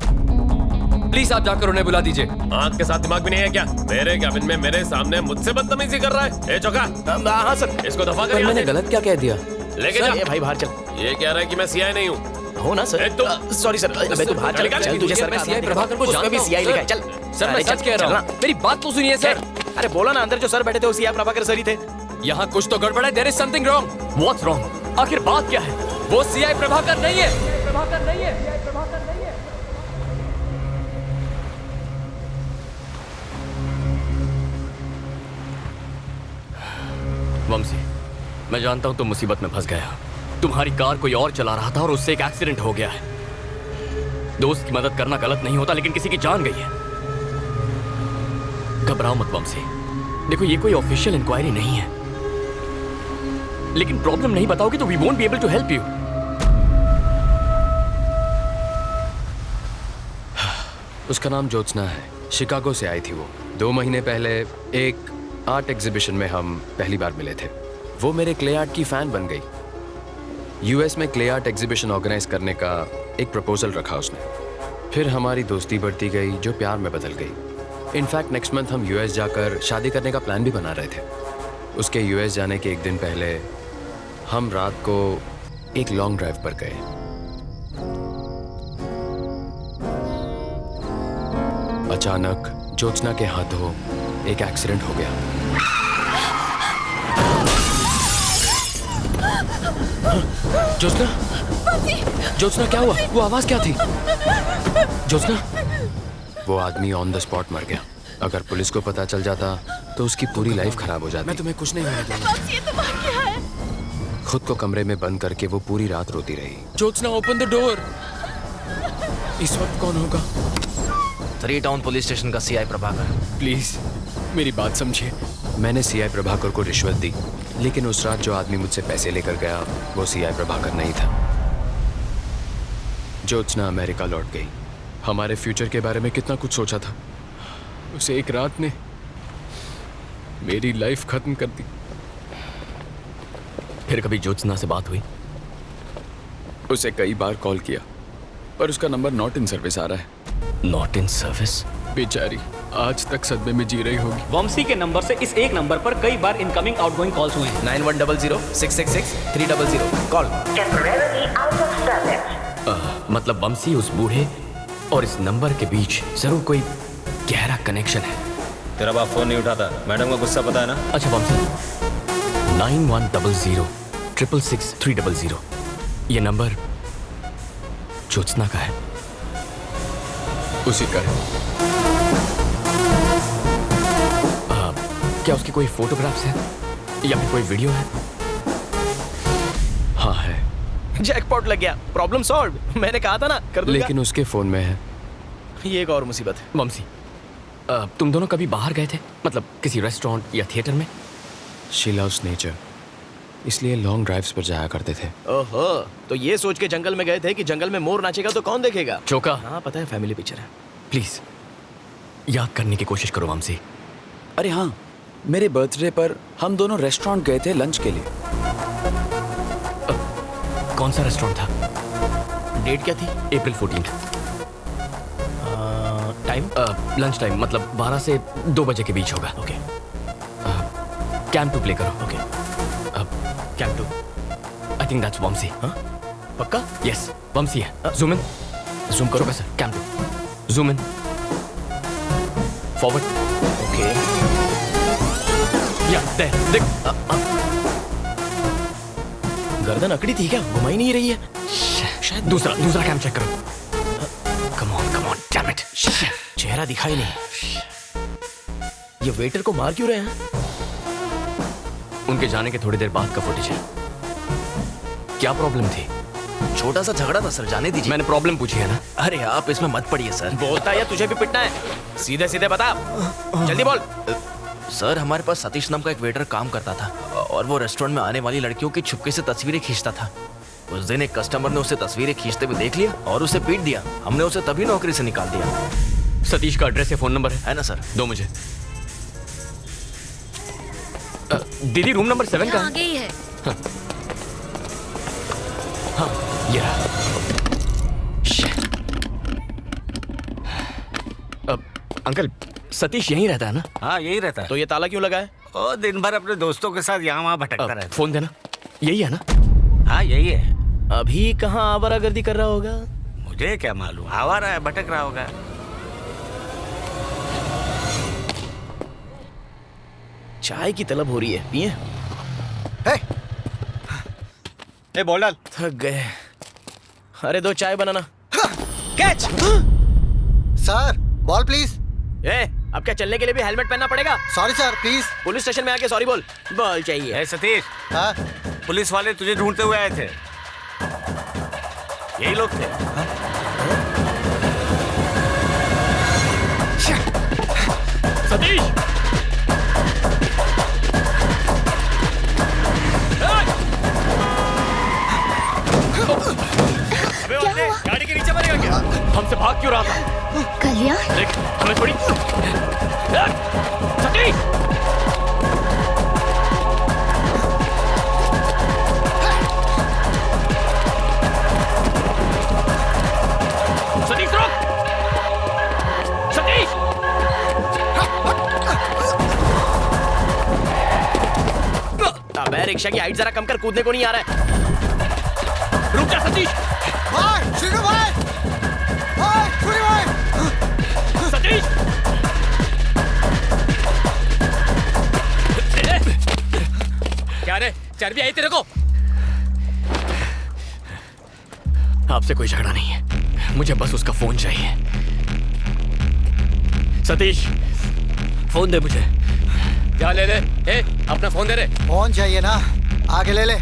प्लीज आप जाकर उन्हें बुला दीजिए। आंख के साथ दिमाग भी नहीं है क्या? मेरे कैबिन में मेरे सामने मुझसे बदतमीजी कर रहा है। ए चौका। हाँ सर। इसको दफा कर। मैंने गलत क्या कह दिया? लेके जा। ये भाई बाहर चल। ये कह रहा है कि मैं CI नहीं हूँ। हो ना सर? Sorry sir. अबे तू बाहर चल। चल तुझे सर मैं CI प्रभाकर को जानता भी हूँ। CI लिखा है। चल सर, मैं सच कह रहा हूँ, मेरी बात तो सुनिए सर। अरे बोला ना, अंदर जो सर बैठे थे वो CI प्रभाकर सर ही थे। यहाँ कुछ तो गड़बड़ है। There is something wrong. What's wrong? आखिर बात क्या है? वो CI प्रभाकर नहीं है। प्रभाकर नहीं है। प्रभाकर नहीं है। वंशी, मैं जानता हूं तुम मुसीबत में फंस गया। तुम्हारी कार कोई और चला रहा था और उससे एक एक्सीडेंट हो गया है। दोस्त की मदद करना गलत नहीं होता, लेकिन किसी की जान गई है। घबराओ मत वंशी। देखो, ये कोई ऑफिशियल इंक्वायरी नहीं है, लेकिन प्रॉब्लम नहीं बताओगे तो we won't be able to help you. उसका नाम ज्योत्सना है, शिकागो से आई थी वो। 2 महीने पहले एक आर्ट एग्जीबिशन में हम पहली बार मिले थे। वो मेरे क्ले आर्ट की फैन बन गई। US में क्ले आर्ट एग्जीबिशन ऑर्गेनाइज करने का एक प्रपोजल रखा उसने। फिर हमारी दोस्ती बढ़ती गई जो प्यार में बदल गई। इनफैक्ट नेक्स्ट मंथ हम US जाकर शादी करने का प्लान भी बना रहे थे। उसके US जाने के एक दिन पहले हम रात को एक लॉन्ग ड्राइव पर गए। अचानक ज्योत्सना के हाथों एक एक्सीडेंट हो गया। ज्योत्सना, ज्योत्सना क्या हुआ? वो आवाज क्या थी? ज्योत्सना, वो आदमी ऑन द स्पॉट मर गया। अगर पुलिस को पता चल जाता तो उसकी पूरी लाइफ खराब हो जाती। मैं तुम्हें कुछ नहीं होने दूंगा। खुद को कमरे में बंद करके वो पूरी रात रोती रही। Jyotsna, open the door. इस वक्त कौन होगा? 3 टाउन पुलिस स्टेशन का सीआई प्रभाकर। प्लीज मेरी बात समझिए। मैंने सीआई प्रभाकर को रिश्वत दी, लेकिन उस रात जो आदमी मुझसे पैसे लेकर गया वो सीआई प्रभाकर नहीं था। ज्योत्सना अमेरिका लौट गई। हमारे फ्यूचर के बारे में कितना कुछ सोचा था। उस एक रात ने मेरी लाइफ खत्म कर दी। फिर कभी ज्योत्सना से बात हुई? उसे कई बार कॉल किया पर उसका नंबर नॉट इन सर्विस आ रहा है। Not in service? बेचारी आज तक सदमे में जी रही होगी। वंशी के नंबर से इस एक नंबर पर कई बार इनकमिंग आउटगोइंग कॉल्स हुए हैं। 9100-666-300 कॉल। मतलब वंशी उस बूढ़े और इस नंबर के बीच जरूर कोई गहरा कनेक्शन है। तेरा बाप फोन नहीं उठाता, मैडम का गुस्सा पता है ना? अच्छा वंशी, 9100-666-300 ये नंबर ज्योत्सना का है? उसी का है। क्या उसकी कोई फोटोग्राफ्स है या फिर कोई वीडियो है? हाँ है। जैकपॉट लग गया, प्रॉब्लम सॉल्व। मैंने कहा था ना कर दूंगा। लेकिन उसके फोन में है। ये एक और मुसीबत है। वंशी, तुम दोनों कभी बाहर गए थे? मतलब किसी रेस्टोरेंट या थिएटर में? शी लव्स नेचर, इसलिए लॉन्ग ड्राइव्स पर जाया करते थे। ओहो, तो ये सोच के जंगल में गए थे कि जंगल में मोर नाचेगा तो कौन देखेगा? चौका। हाँ पता है, फैमिली पिक्चर है। प्लीज याद करने की कोशिश करो वंशी। अरे हाँ, मेरे बर्थडे पर हम दोनों रेस्टोरेंट गए थे लंच के लिए। कौन सा रेस्टोरेंट था? डेट क्या थी? अप्रैल 14। टाइम? लंच टाइम, मतलब 12 से 2 बजे के बीच होगा। ओके। कैंप 2 प्ले करो। Okay. Camp 2। I think that's Vamsi. हाँ पक्का? यस वंशी है। जूम इन, जूम करो। Sir camp 2, zoom in, forward. Okay या देख। गर्दन अकड़ी थी क्या? घुमा ही नहीं रही है शायद। दूसरा कैम चेक करो। Come on damn it. चेहरा दिखाई नहीं। ये वेटर को मार क्यों रहे हैं? उनके जाने के थोड़ी देर बाद का फुटेज है। क्या प्रॉब्लम थी? छोटा सा झगड़ा था सर, जाने दीजिए। मैंने प्रॉब्लम पूछी है ना। अरे आप इसमें मत पड़िए सर। बोलता है या तुझे भी पिटना है? सीधे सीधे बता, जल्दी बोल। सर हमारे पास सतीश नाम का एक वेटर काम करता था और वो रेस्टोरेंट में आने वाली लड़कियों की छुपके से तस्वीरें खींचता था। उस दिन एक कस्टमर ने उसे तस्वीरें खींचते हुए देख लिया और उसे पीट दिया। हमने उसे तभी नौकरी से निकाल दिया। सतीश का एड्रेस या फोन नंबर है ना सर? दो मुझे। दीदी रूम नंबर 7 का आगे ही है। हाँ ये रहा। अंकल सतीश यहीं रहता है ना? हाँ यही रहता है। तो ये ताला क्यों लगा है? ओ दिन भर अपने दोस्तों के साथ यहाँ वहाँ भटकता रहता है। फोन देना। यही है ना? हाँ यही है। अभी कहाँ आवारागर्दी कर रहा होगा? मुझे क्या मालूम, आवारा है, भटक रहा होगा। चाय की तलब हो रही है, पिए? ए बोल डाल। थक गए। अरे 2 चाय बनाना। कैच। Sir ball please. अब क्या चलने के लिए भी हेलमेट पहनना पड़ेगा? Sorry sir please. Police station में आके सॉरी बोल। बॉल चाहिए। सतीश, हाँ? पुलिस वाले तुझे ढूंढते हुए आए थे। यही लोग थे। सतीश अबे गाड़ी के नीचे मरेगा क्या? हमसे भाग क्यों रहा था? कल्याण देख हमें थोड़ी। सतीश सतीश रुक। सतीश अबे रिक्शा की हाइट जरा कम कर, कूदने को नहीं आ रहा है। रुक जा सतीश। भाई शिनू भाई, भाई सूरी भाई, सतीश। क्या रे, चर्बी आई तेरे को? आपसे कोई झगड़ा नहीं है, मुझे बस उसका फोन चाहिए। सतीश, फोन दे मुझे। क्या ले ले? ए, अपना फोन दे रे। फोन चाहिए ना, आगे ले ले।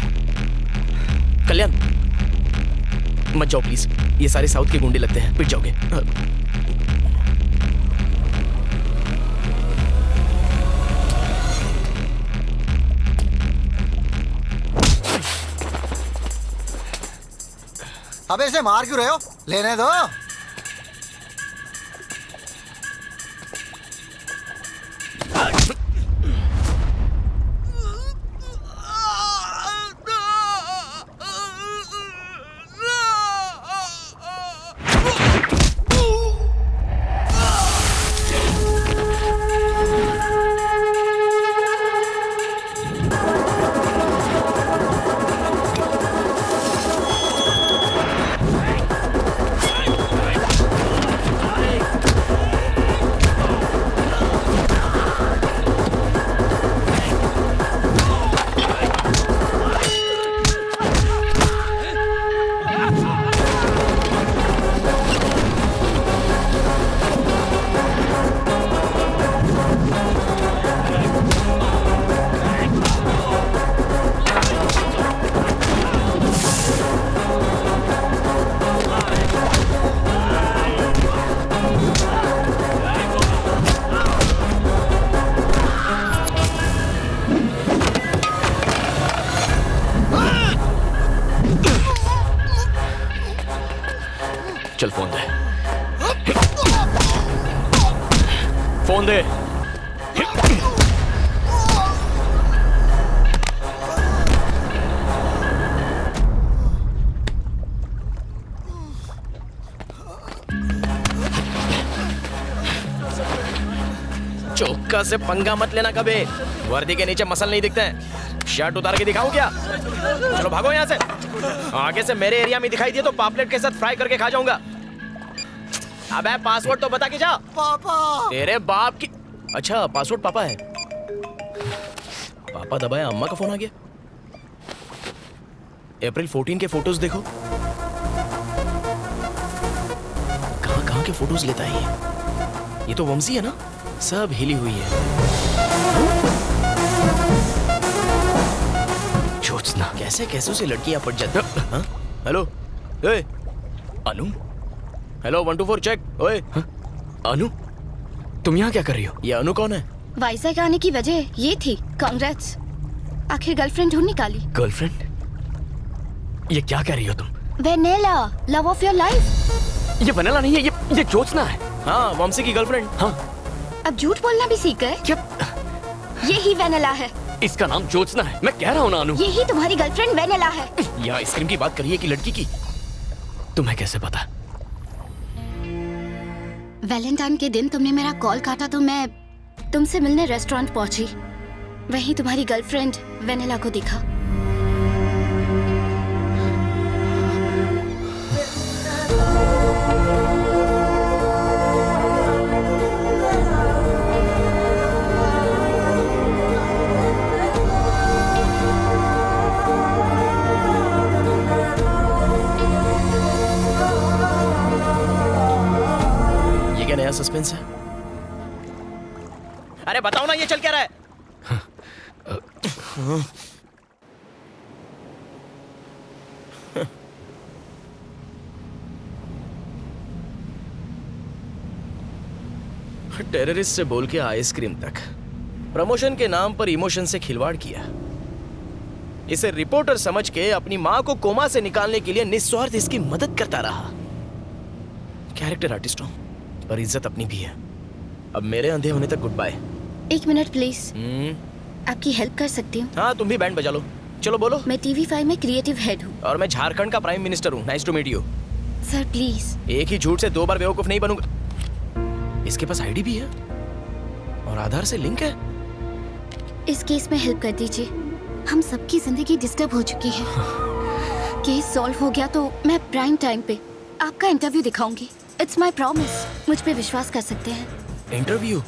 कल्याण मत जाओ प्लीज, ये सारे साउथ के गुंडे लगते हैं, पिट जाओगे। अबे इसे मार क्यों रहे हो? लेने दो। चल फोन दे, फोन दे। चौका से पंगा मत लेना कभी, वर्दी के नीचे मसल नहीं दिखते हैं। शर्ट उतार के दिखाऊं क्या? चलो भागो यहाँ से, आगे से मेरे एरिया में दिखाई दिए तो पापलेट के साथ फ्राई करके खा जाऊंगा। अबे पासवर्ड तो बता के जा। पापा। तेरे बाप की। अच्छा पासवर्ड पापा है। पापा दबाया, अम्मा का फोन आ गया। अप्रैल 14 के फोटोज देखो। कहां के फोटोज लेता है ये तो वंशी है ना, सब हिली हुई है। ज्योत्सना कैसे कैसे से लड़कियां पट जाती। हेलो ए अनु, हेलो 124 चेक। ओए अनु, तुम यहाँ क्या कर रही हो? ये अनु कौन है? वाइजैक आने की वजह ये थी। कांग्रेट्स, आखिर गर्लफ्रेंड ढूंढ निकाली। गर्लफ्रेंड? ये क्या कह रही हो तुम? Vennela, love of your life. ये वनेला नहीं है, ये ज्योत्सना है। हाँ, वंशी की गर्लफ्रेंड। हाँ। अब झूठ बोलना भी सीख गए? क्या? यही वेनेला है। इसका नाम ज्योत्सना है, मैं कह रहा हूँ ना अनु। यही तुम्हारी गर्लफ्रेंड वेनेला है। ये आइसक्रीम की बात करिए कि लड़की की? तुम्हें कैसे पता? वैलेंटाइन के दिन तुमने मेरा कॉल काटा तो मैं तुमसे मिलने रेस्टोरेंट पहुंची। वहीं तुम्हारी गर्लफ्रेंड वेनेला को दिखा। नया सस्पेंस है। अरे बताओ ना ये चल क्या रहा है? टेररिस्ट से बोल के आइसक्रीम तक, प्रमोशन के नाम पर इमोशन से खिलवाड़ किया। इसे रिपोर्टर समझ के अपनी मां को कोमा से निकालने के लिए निस्वार्थ इसकी मदद करता रहा। कैरेक्टर आर्टिस्ट हूं, पर इज्जत अपनी भी है। अब मेरे अंधे होने तक गुड बाय। 1 minute please. आपकी हेल्प कर सकती हूँ? हाँ, तुम भी बैंड बजा लो। चलो बोलो। मैं TV5 में क्रिएटिव हेड हूँ। और मैं झारखंड का प्राइम मिनिस्टर हूँ। Nice to meet you. Sir please. एक ही झूठ से 2 बार बेवकूफ नहीं बनूंगा। इसके पास आईडी भी है और आधार से लिंक है। इस केस में हेल्प कर दीजिए, हम सबकी जिंदगी डिस्टर्ब हो चुकी है। केस सॉल्व हो गया तो मैं प्राइम टाइम पे आपका इंटरव्यू दिखाऊंगी। It's my promise. मुझ पे विश्वास कर सकते हैं। इंटरव्यू?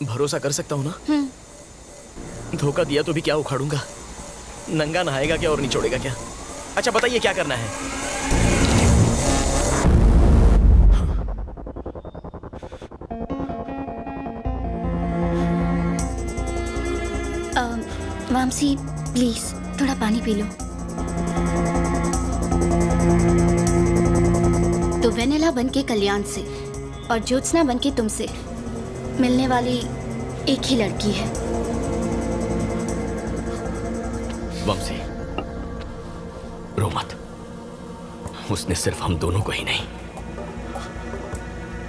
भरोसा कर सकता हूँ ना? धोखा दिया तो भी क्या उखाड़ूंगा? नंगा नहाएगा क्या और निचोड़ेगा क्या? अच्छा बताइए क्या करना है? मामसी प्लीज थोड़ा पानी पी लो। तो वेनेला बनके कल्याण से और ज्योत्सना बनके तुमसे मिलने वाली एक ही लड़की है। वंशी, रो मत। उसने सिर्फ हम दोनों को ही नहीं,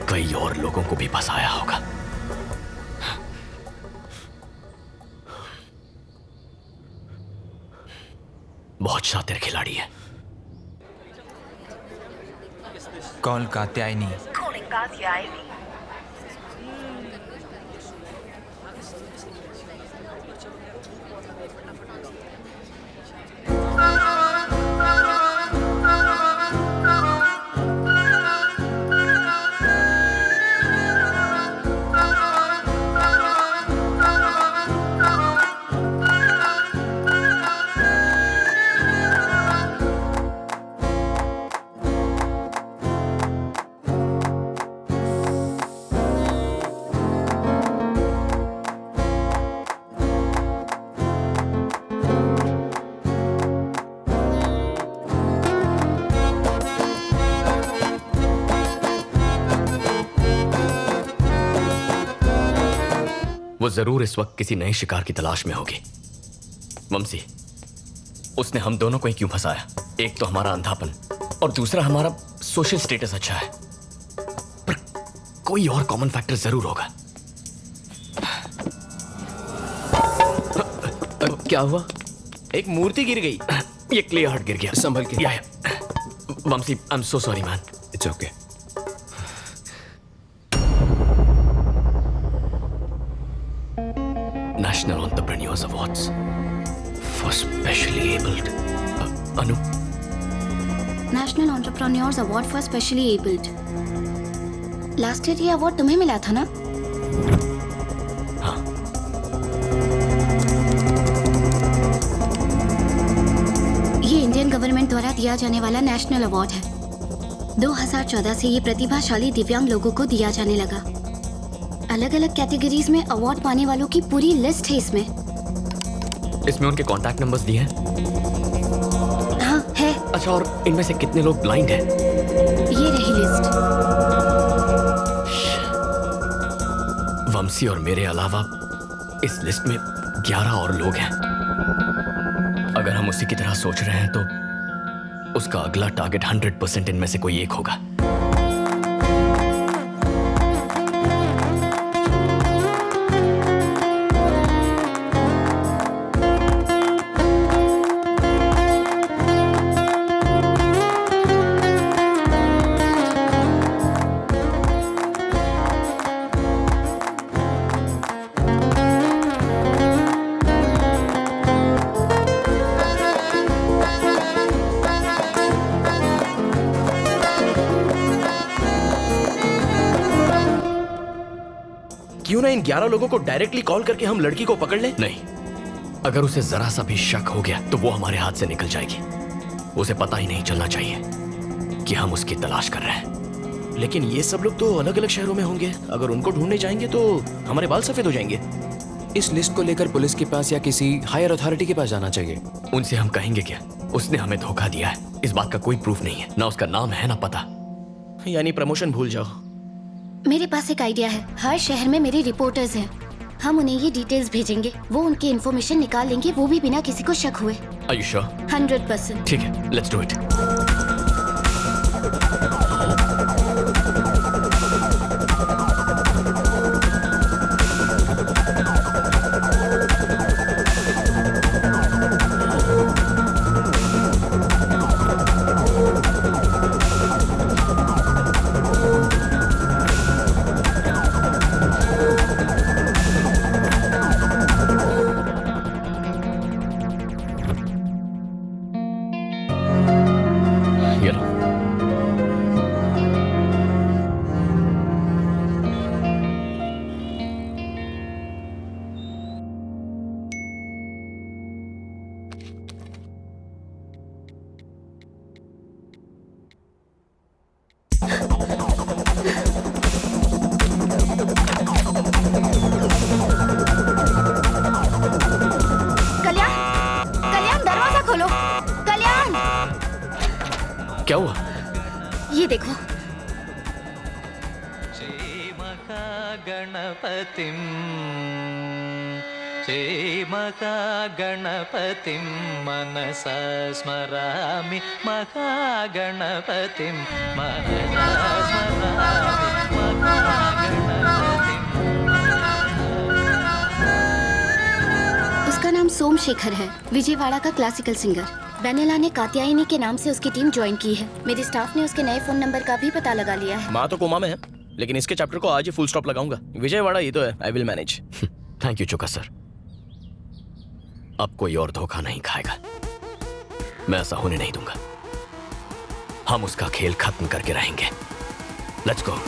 कई और लोगों को भी फंसाया होगा। बहुत शातिर खिलाड़ी है। कॉल कात्यायनी। वो जरूर इस वक्त किसी नए शिकार की तलाश में होगी। वंशी, उसने हम दोनों को ही क्यों फंसाया? एक तो हमारा अंधापन और दूसरा हमारा सोशल स्टेटस अच्छा है, पर कोई और कॉमन फैक्टर जरूर होगा। क्या हुआ? एक मूर्ति गिर गई। ये क्ले हार्ट गिर गया। संभल के। Vamsi, I am so sorry man. It's okay. National Entrepreneurs Awards for Specially Abled. Anu? National entrepreneurs award for specially abled. Last year ये अवार्ड तुम्हें मिला था ना? हाँ। ये इंडियन गवर्नमेंट द्वारा दिया जाने वाला नेशनल अवार्ड है। 2014 से ये प्रतिभाशाली दिव्यांग लोगों को दिया जाने लगा। अलग अलग कैटेगरीज में अवार्ड पाने वालों की पूरी लिस्ट है इसमें। इसमें उनके कॉन्टैक्ट नंबर्स दिए हैं? हाँ है। अच्छा, और इनमें से कितने लोग ब्लाइंड हैं? ये रही लिस्ट। वंशी और मेरे अलावा इस लिस्ट में 11 और लोग हैं। अगर हम उसी की तरह सोच रहे हैं तो उसका अगला टारगेट 100% इनमें से कोई एक होगा। क्यों ना इन 11 लोगों को डायरेक्टली कॉल करके हम लड़की को पकड़ लें? नहीं, अगर उसे जरा सा भी शक हो गया तो वो हमारे हाथ से निकल जाएगी। उसे पता ही नहीं चलना चाहिए कि हम उसकी तलाश कर रहे हैं। लेकिन ये सब लोग तो अलग अलग शहरों में होंगे। अगर उनको ढूंढने जाएंगे तो हमारे बाल सफेद हो जाएंगे। इस लिस्ट को लेकर पुलिस के पास या किसी हायर अथॉरिटी के पास जाना चाहिए। उनसे हम कहेंगे क्या? उसने हमें धोखा दिया है, इस बात का कोई प्रूफ नहीं है। ना उसका नाम है ना पता। यानी प्रमोशन भूल जाओ। मेरे पास एक आइडिया है। हर शहर में मेरे रिपोर्टर्स हैं। हम उन्हें ये डिटेल्स भेजेंगे, वो उनकी इन्फॉर्मेशन निकाल लेंगे, वो भी बिना किसी को शक हुए। Are you sure? 100%। ठीक है, लेट्स डू इट। देखो। गणपतिं श्रीमहागणपतिं मनसा स्मरामि महागणपतिं मनसा स्मरामि महागणपतिं। उसका नाम सोमशेखर है, विजयवाड़ा का क्लासिकल सिंगर। वेनेला ने कात्यायनी के नाम से उसकी टीम ज्वाइन की है। मेरे स्टाफ ने उसके नए फोन नंबर का भी पता लगा लिया है। माँ तो कोमा में है, लेकिन इसके चैप्टर को आज ही फुल स्टॉप लगाऊंगा। विजयवाड़ा ये तो है, I will manage. Thank you Choka sir. अब कोई और धोखा नहीं खाएगा, मैं ऐसा होने नहीं दूंगा। हम उसका खेल खत्म करके रहेंगे। Let's go.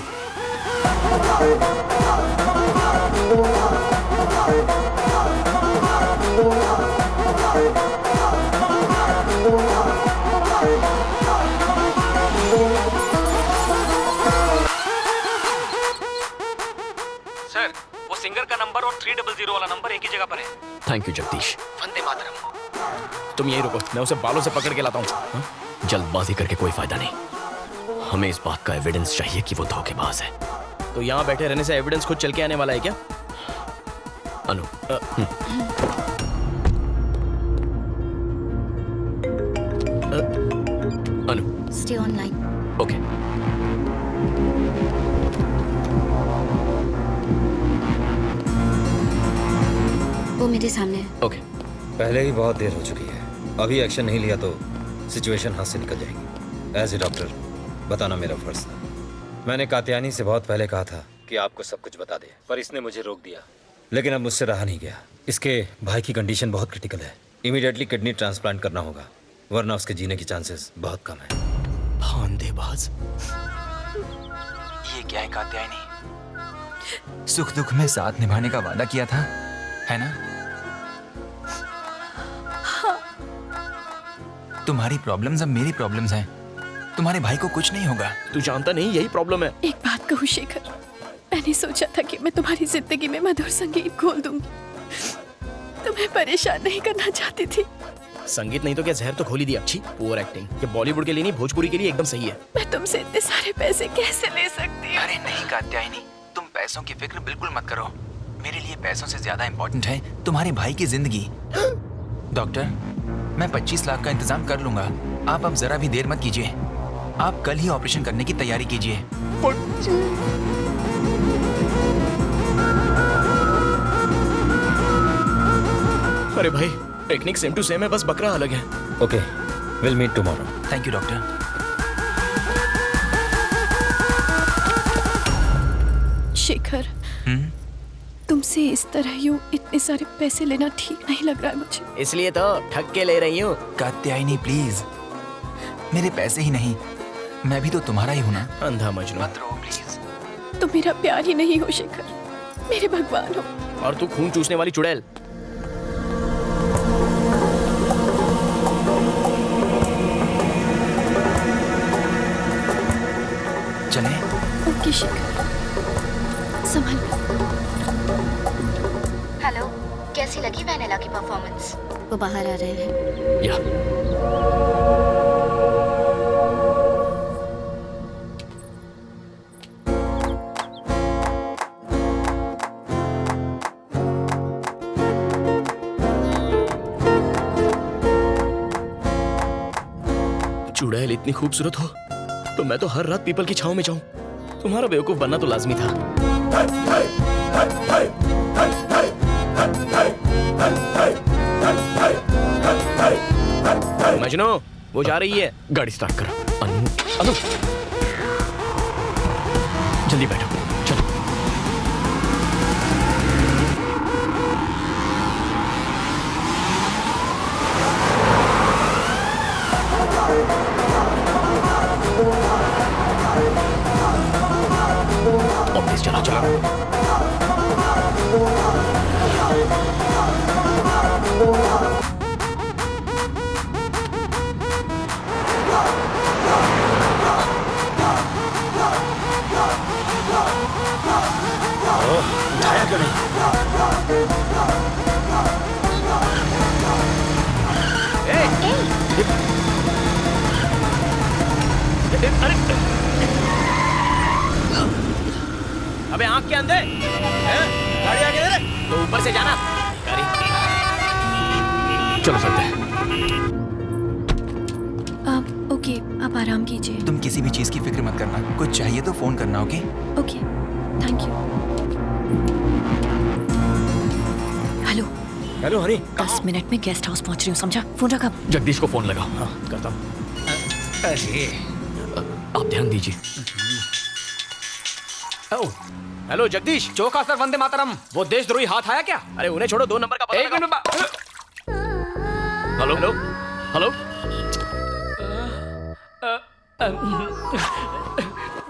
सर, वो सिंगर का नंबर और 300 वाला नंबर एक ही जगह पर है। Thank you Jagdish. वंदे मातरम। तुम यही रुको, मैं उसे बालों से पकड़ के लाता हूँ। जल्दबाजी करके कोई फायदा नहीं। हमें इस बात का एविडेंस चाहिए कि वो धोखेबाज है। तो यहाँ बैठे रहने से एविडेंस खुद चल के आने वाला है क्या? अनु, अनु, स्टे ऑनलाइन। ओके। वो मेरे सामने है। ओके। पहले ही बहुत देर हो चुकी है, अभी एक्शन नहीं लिया तो सिचुएशन हाथ से निकल जाएगी। एज ए डॉक्टर बताना मेरा फर्ज था। मैंने कात्यायनी से बहुत पहले कहा था कि आपको सब कुछ बता दे, पर इसने मुझे रोक दिया। लेकिन अब मुझसे रहा नहीं गया। इसके भाई की कंडीशन बहुत क्रिटिकल है, इमीडिएटली किडनी ट्रांसप्लांट करना होगा, वरना उसके जीने की चांसेस बहुत कम है। धांधेबाज। ये क्या है कात्यायनी? सुख दुख में साथ निभाने का वादा किया था, है ना? तुम्हारी प्रॉब्लम्स अब मेरी प्रॉब्लम्स हैं। तुम्हारे भाई को कुछ नहीं होगा। तू जानता नहीं यही प्रॉब्लम है। एक बात कहूँ शेखर, मैंने सोचा था कि मैं तुम्हारी जिंदगी में मधुर संगीत खोल दूंगी। तुम्हें परेशान नहीं करना चाहती थी। संगीत नहीं तो क्या जहर तो खोली दी। अच्छी पुअर एक्टिंग। ये बॉलीवुड के लिए नहीं, भोजपुरी के लिए एकदम सही है। मैं तुमसे इतने सारे पैसे कैसे ले सकती हूँ? अरे नहीं कात्यायनी, तुम पैसों की फिक्र बिल्कुल मत करो। मेरे लिए पैसों से ज्यादा इम्पोर्टेंट है तुम्हारे भाई की जिंदगी। डॉक्टर, मैं 25 लाख का इंतजाम कर लूंगा। आप अब जरा भी देर मत कीजिए। आप कल ही ऑपरेशन करने की तैयारी कीजिए। अरे भाई, टेक्निक सेम टू सेम है, बस बकरा अलग है। Okay, will meet tomorrow. Thank you doctor. Shekhar, तुमसे इस तरह यूं इतने सारे पैसे लेना ठीक नहीं लग रहा है मुझे। इसलिए तो ठग के ले रही हूँ। कात्यायनी प्लीज, मेरे पैसे ही नहीं, मैं भी तो तुम्हारा ही हूं ना। अंधा मजनू। मत रो प्लीज। तुम मेरा प्यार ही नहीं हो शेखर, मेरे भगवान हो। और तू खून चूसने वाली चुड़ैल। चले? ओके शेखर, संभाल कर। हेलो, कैसी लगी वेनेला की परफॉर्मेंस? वो बाहर आ रहे हैं। या चुड़ैल इतनी खूबसूरत हो तो मैं तो हर रात पीपल की छांव में जाऊं। तुम्हारा बेवकूफ बनना तो लाजमी था। मजनू, वो जा रही है। गाड़ी स्टार्ट करो। अनु, जल्दी बैठो, चलो। ऑफिस चला चला। उठाया क्यों नहीं? अरे के अंधे हैं? गाड़ी आगे दे रे। तो ऊपर से जाना गाड़ी। चलो चलते हैं। ओके, आप आराम कीजिए। तुम किसी भी चीज की फिक्र मत करना, कुछ चाहिए तो फोन करना, okay? Okay, thank you. Hello hello Honey, 10 minute में गेस्ट हाउस पहुंच रही हूँ, समझा? फोन रखा। जगदीश को फोन लगाओ। हाँ करता हूँ। अरे आप ध्यान दीजिए। हेलो जगदीश। चौका सर, वंदे मातरम। वो देशद्रोही हाथ आया क्या? अरे उन्हें छोड़ो, 2 नंबर का पता एक मिनट। Hello hello hello.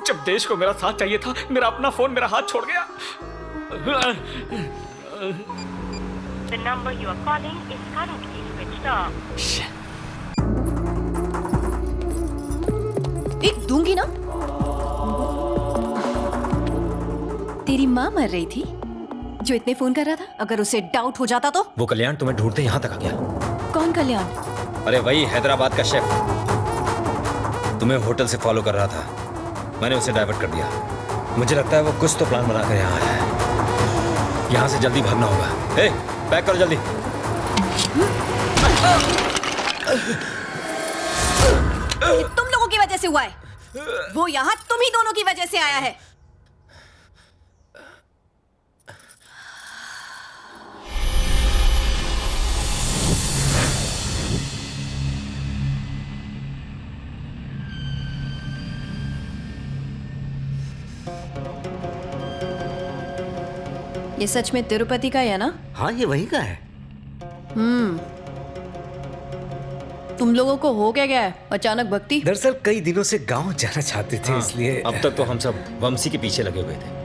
जब देश को मेरा साथ चाहिए था, मेरा अपना फोन मेरा हाथ छोड़ गया। The number you are calling is currently switched off. एक दूंगी ना। तेरी माँ मर रही थी जो इतने फोन कर रहा था। अगर उसे डाउट हो जाता तो? वो कल्याण तुम्हें ढूंढते यहाँ तक आ गया। कौन कल्याण? अरे वही हैदराबाद का शेफ, तुम्हें होटल से फॉलो कर रहा था। मैंने उसे डाइवर्ट कर दिया। मुझे लगता है वो कुछ तो प्लान बनाकर यहाँ आया है। यहाँ से जल्दी भागना होगा। ए, पैक करो जल्दी। ये तुम लोगों की वजह से हुआ है। वो यहाँ तुम ही दोनों की वजह से आया है। ये सच में तिरुपति का है ना? हाँ, ये वही का है। तुम लोगों को हो क्या गया है अचानक भक्ति? दरअसल कई दिनों से गांव जाना चाहते थे, इसलिए अब तक तो हम सब वंशी के पीछे लगे हुए थे।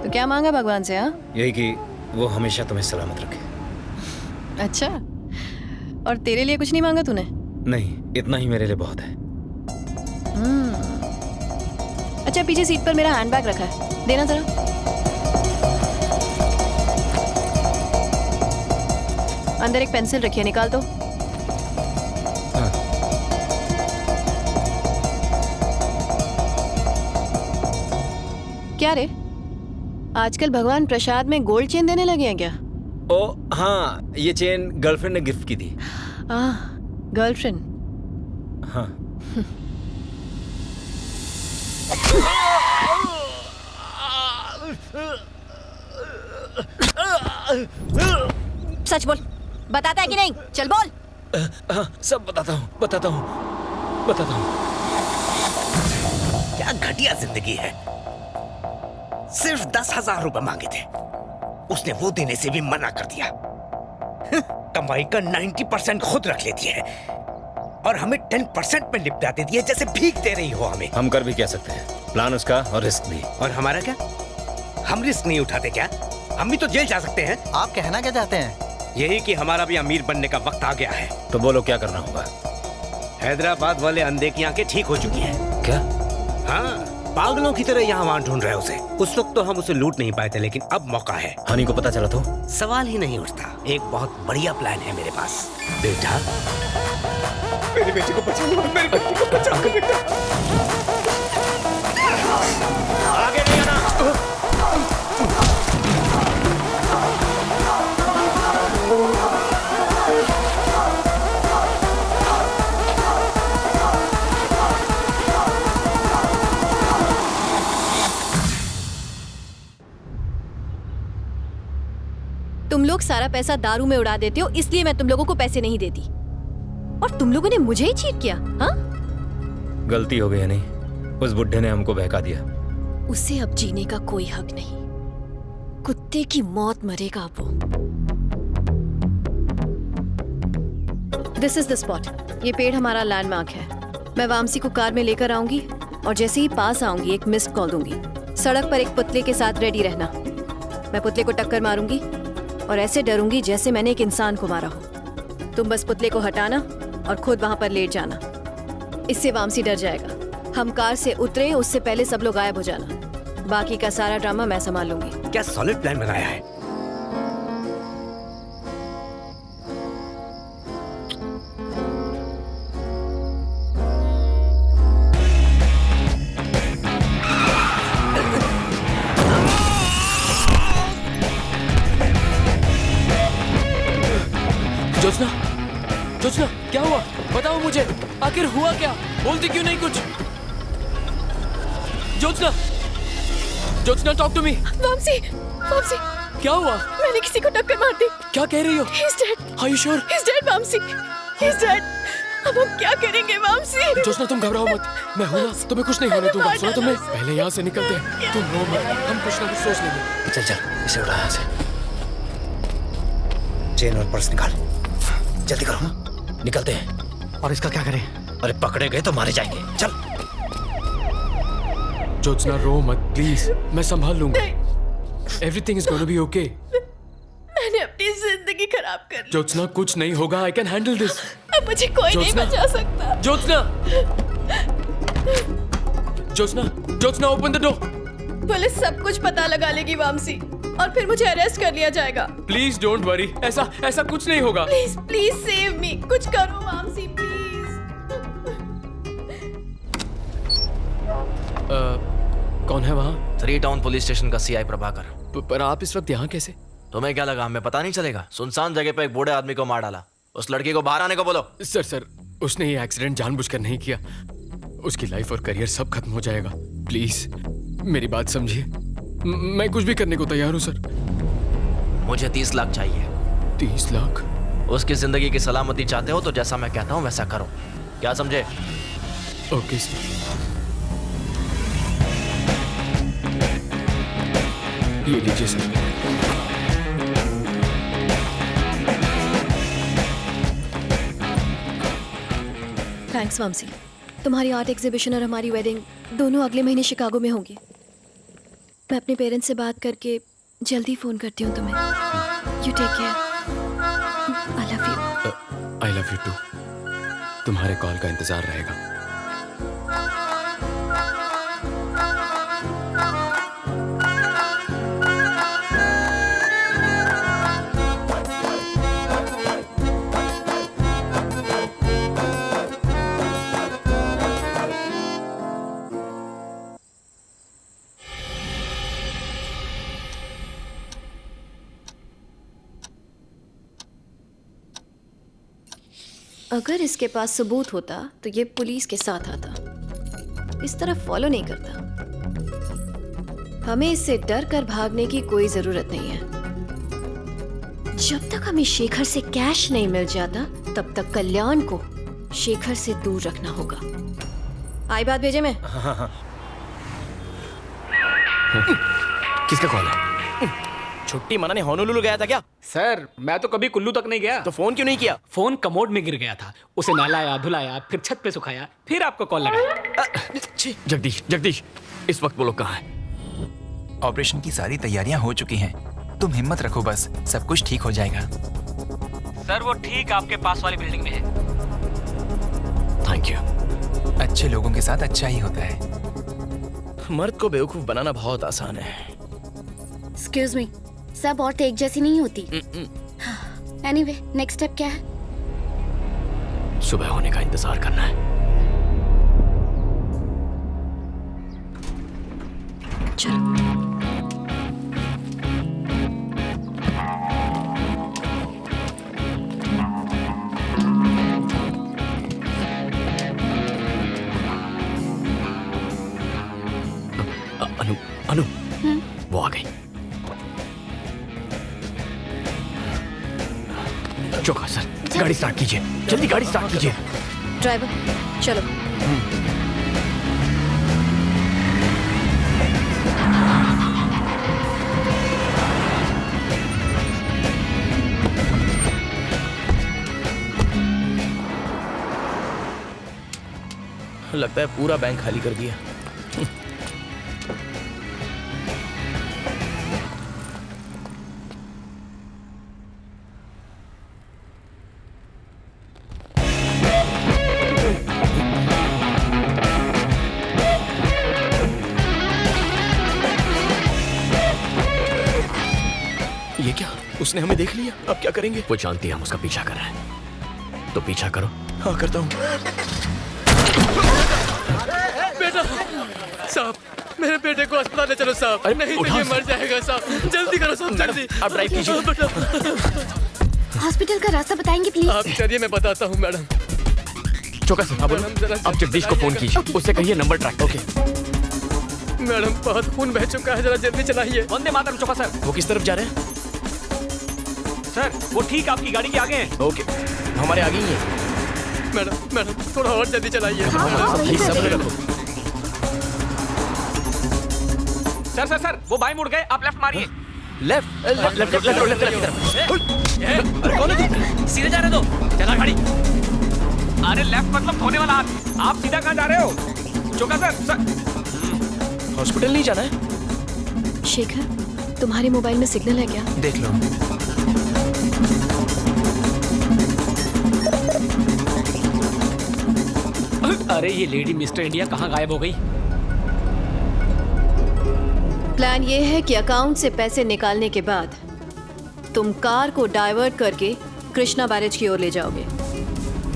तो क्या मांगा भगवान से? हाँ, यही कि वो हमेशा तुम्हें सलामत रखे। अच्छा, और तेरे लिए कुछ नहीं मांगा तूने? नहीं, इतना ही मेरे लिए बहुत है। अच्छा, पीछे सीट पर मेरा हैंडबैग रखा है, देना जरा। अंदर एक पेंसिल रखी है, निकाल दो। क्या रे, आजकल भगवान प्रसाद में गोल्ड चेन देने लगे हैं क्या? ओ हाँ, ये चेन गर्लफ्रेंड ने गिफ्ट की थी। गर्लफ्रेंड? हाँ। सच बोल, बताता है कि नहीं? चल बोल। हाँ, सब बताता हूँ। क्या घटिया जिंदगी है। सिर्फ 10,000 रुपए मांगे थे, उसने वो देने से भी मना कर दिया। कमाई का 90% खुद रख लेती है और हमें 10% में निपटा देती है, जैसे भीख दे रही हो हमें। हम कर भी क्या सकते हैं, प्लान उसका और रिस्क भी। और हमारा क्या? हम रिस्क नहीं उठाते क्या? हम भी तो जेल जा सकते हैं। आप कहना क्या चाहते हैं? यही कि हमारा भी अमीर बनने का वक्त आ गया है। तो बोलो क्या करना होगा? हैदराबाद वाले अंधे की आंखें ठीक हो चुकी हैं। क्या? हाँ, पागलों की तरह यहाँ वहाँ ढूंढ रहे हैं उसे। उस वक्त तो हम उसे लूट नहीं पाए थे, लेकिन अब मौका है। हनी को पता चला तो? सवाल ही नहीं उठता। एक बहुत बढ़िया प्लान है मेरे पास। बेटा, मेरी बेटी को बचाओ, मेरी बेटी को बचाओ बेटा। आगे नहीं आना। तुम लोग सारा पैसा दारू में उड़ा देते हो, इसलिए मैं तुम लोगों को पैसे नहीं देती। और तुम लोगों ने मुझे ही चीट किया। हाँ, गलती हो गई है नहीं, उस बुड्ढे ने हमको बहका दिया। उसे अब जीने का कोई हक नहीं। कुत्ते की मौत मरेगा अब वो। This is the spot. ये पेड़ हमारा लैंडमार्क है। मैं वामसी को कार में लेकर आऊंगी और जैसे ही पास आऊंगी एक मिस्ड कॉल दूंगी। सड़क पर एक पुतले के साथ रेडी रहना। मैं पुतले को टक्कर मारूंगी और ऐसे डरूंगी जैसे मैंने एक इंसान को मारा हो। तुम बस पुतले को हटाना और खुद वहां पर लेट जाना। इससे वामसी डर जाएगा। हम कार से उतरे उससे पहले सब लोग गायब हो जाना। बाकी का सारा ड्रामा मैं संभाल लूंगी। क्या सॉलिड प्लान बनाया है। जोत्स्ना, जोत्स्ना क्या हुआ? बताओ मुझे, आखिर हुआ क्या? बोलती क्यों नहीं कुछ? Jyotsna, Jyotsna talk to me. Vamsi, Vamsi, क्या हुआ? मैंने किसी को टक्कर मार दी। क्या कह रही हो? He's dead. Are you sure? He's dead, Vamsi. He's dead. अब हम क्या करेंगे वामसी? जोत्स्ना तुम घबराओ मत, मैं हूं ना, तुम्हें कुछ नहीं होने दूंगा। सुनो तुमने, पहले यहाँ से निकलते हैं। तुम रो मत, हम कुछ ना कुछ सोच लेंगे। चल चल, इसे उड़ा यहाँ से। चेन और पर्स निकाल, जल्दी करो, निकलते हैं। और इसका क्या करें? अरे पकड़े गए तो मारे जाएंगे, चल। जोत्स्ना रो मत प्लीज, मैं संभाल लूंगा। Everything is gonna be okay. मैंने अपनी जिंदगी खराब कर ली। जोत्स्ना कुछ नहीं होगा, आई कैन हैंडल दिस। अब मुझे कोई नहीं बचा सकता। Jyotsna, Jyotsna, Jyotsna open the door. Police सब कुछ पता लगा लेगी वामसी, और फिर मुझे अरेस्ट कर लिया जाएगा। प्लीज डोंट वरी, ऐसा कुछ नहीं होगा। प्लीज प्लीज सेव मी, कुछ करो वामसी प्लीज। कौन है वहाँ? 3 टाउन पुलिस स्टेशन का सीआई प्रभाकर। पर आप इस वक्त यहाँ कैसे? तुम्हें क्या लगा हमें पता नहीं चलेगा? सुनसान जगह पे एक बूढ़े आदमी को मार डाला। उस लड़की को बाहर आने को बोलो। सर, उसने ये एक्सीडेंट जानबूझकर नहीं किया। उसकी लाइफ और करियर सब खत्म हो जाएगा। प्लीज मेरी बात समझिए, मैं कुछ भी करने को तैयार हूँ सर। मुझे 30 लाख चाहिए। 30 लाख? उसकी जिंदगी की सलामती चाहते हो तो जैसा मैं कहता हूँ वैसा करो, क्या समझे? Okay sir. ये लीजिए सर। थैंक्स वामसी। तुम्हारी आर्ट एग्जीबिशन और हमारी वेडिंग दोनों अगले महीने शिकागो में होंगी। मैं अपने पेरेंट्स से बात करके जल्दी फोन करती हूँ तुम्हें। You take care. I love you. I love you too. तुम्हारे कॉल का इंतजार रहेगा। अगर इसके पास सबूत होता तो ये पुलिस के साथ आता, इस तरह फॉलो नहीं करता। हमें इससे डर कर भागने की कोई जरूरत नहीं है। जब तक हमें शेखर से कैश नहीं मिल जाता तब तक कल्याण को शेखर से दूर रखना होगा। आई बात भेजे मैं। किसका कॉल है? छुट्टी मनाने होनोलुलु गया था क्या? सर मैं तो कभी कुल्लू तक नहीं गया। तो फोन क्यों नहीं किया? फोन कमोड में गिर गया था, उसे नहलाया धुलाया, फिर छत पे सुखाया, फिर आपको कॉल लगाया। जगदीश, इस वक्त वो लोग कहाँ हैं? ऑपरेशन की सारी तैयारियां हो चुकी हैं, तुम हिम्मत रखो, बस सब कुछ ठीक हो जाएगा। सर वो ठीक आपके पास वाली बिल्डिंग में है। Thank you. अच्छे लोगों के साथ अच्छा ही होता है। मर्द को बेवकूफ बनाना बहुत आसान है। एक्सक्यूज मी, सब औरतें एक जैसी नहीं होती। एनीवे, नेक्स्ट स्टेप क्या है? सुबह होने का इंतजार करना है। चलो। अनु, वो आ गई। चौका सर, गाड़ी स्टार्ट कीजिए, जल्दी गाड़ी स्टार्ट कीजिए। ड्राइवर चलो। लगता है पूरा बैंक खाली कर दिया। उसने हमें देख लिया, अब क्या करेंगे? वो जानती है हम उसका पीछा कर रहे हैं, तो पीछा करो। हाँ करता हूँ। बेटा साहब, मेरे बेटे को अस्पताल ले चलो साहब, नहीं तो ये मर जाएगा साहब, जल्दी करो साहब, जल्दी। आप ड्राइव कीजिए। हॉस्पिटल का रास्ता बताएंगे प्लीज? आप चलिए, मैं बताता हूँ मैडम। चौका सर, आप जगदीश को फोन कीजिए, उससे कहिए नंबर ट्रैक। ओके मैडम, बहुत खून बह चुका है, जरा जल्दी चलाइए। वंदे मातरम चौका सर। वो किस तरफ जा रहे हैं? सर वो ठीक आपकी गाड़ी के आगे हैं। ओके, हमारे आगे ही है। मैडम थोड़ा और जल्दी चलाइए। सब्र रखो। सर वो बाएं मुड़ गए, आप लेफ्ट मारिए। लेफ्ट सीधे जा रहे दो, चला गाड़ी। अरे लेफ्ट मतलब धोने वाला हाथ, आप सीधा कहाँ जा रहे हो? चौका सर। हॉस्पिटल नहीं जाना है? शेखर, तुम्हारे मोबाइल में सिग्नल है क्या? देख लो। अरे ये लेडी मिस्टर इंडिया कहाँ गायब हो गई? प्लान ये है कि अकाउंट से पैसे निकालने के बाद तुम कार को डाइवर्ट करके कृष्णा बैरेज की ओर ले जाओगे।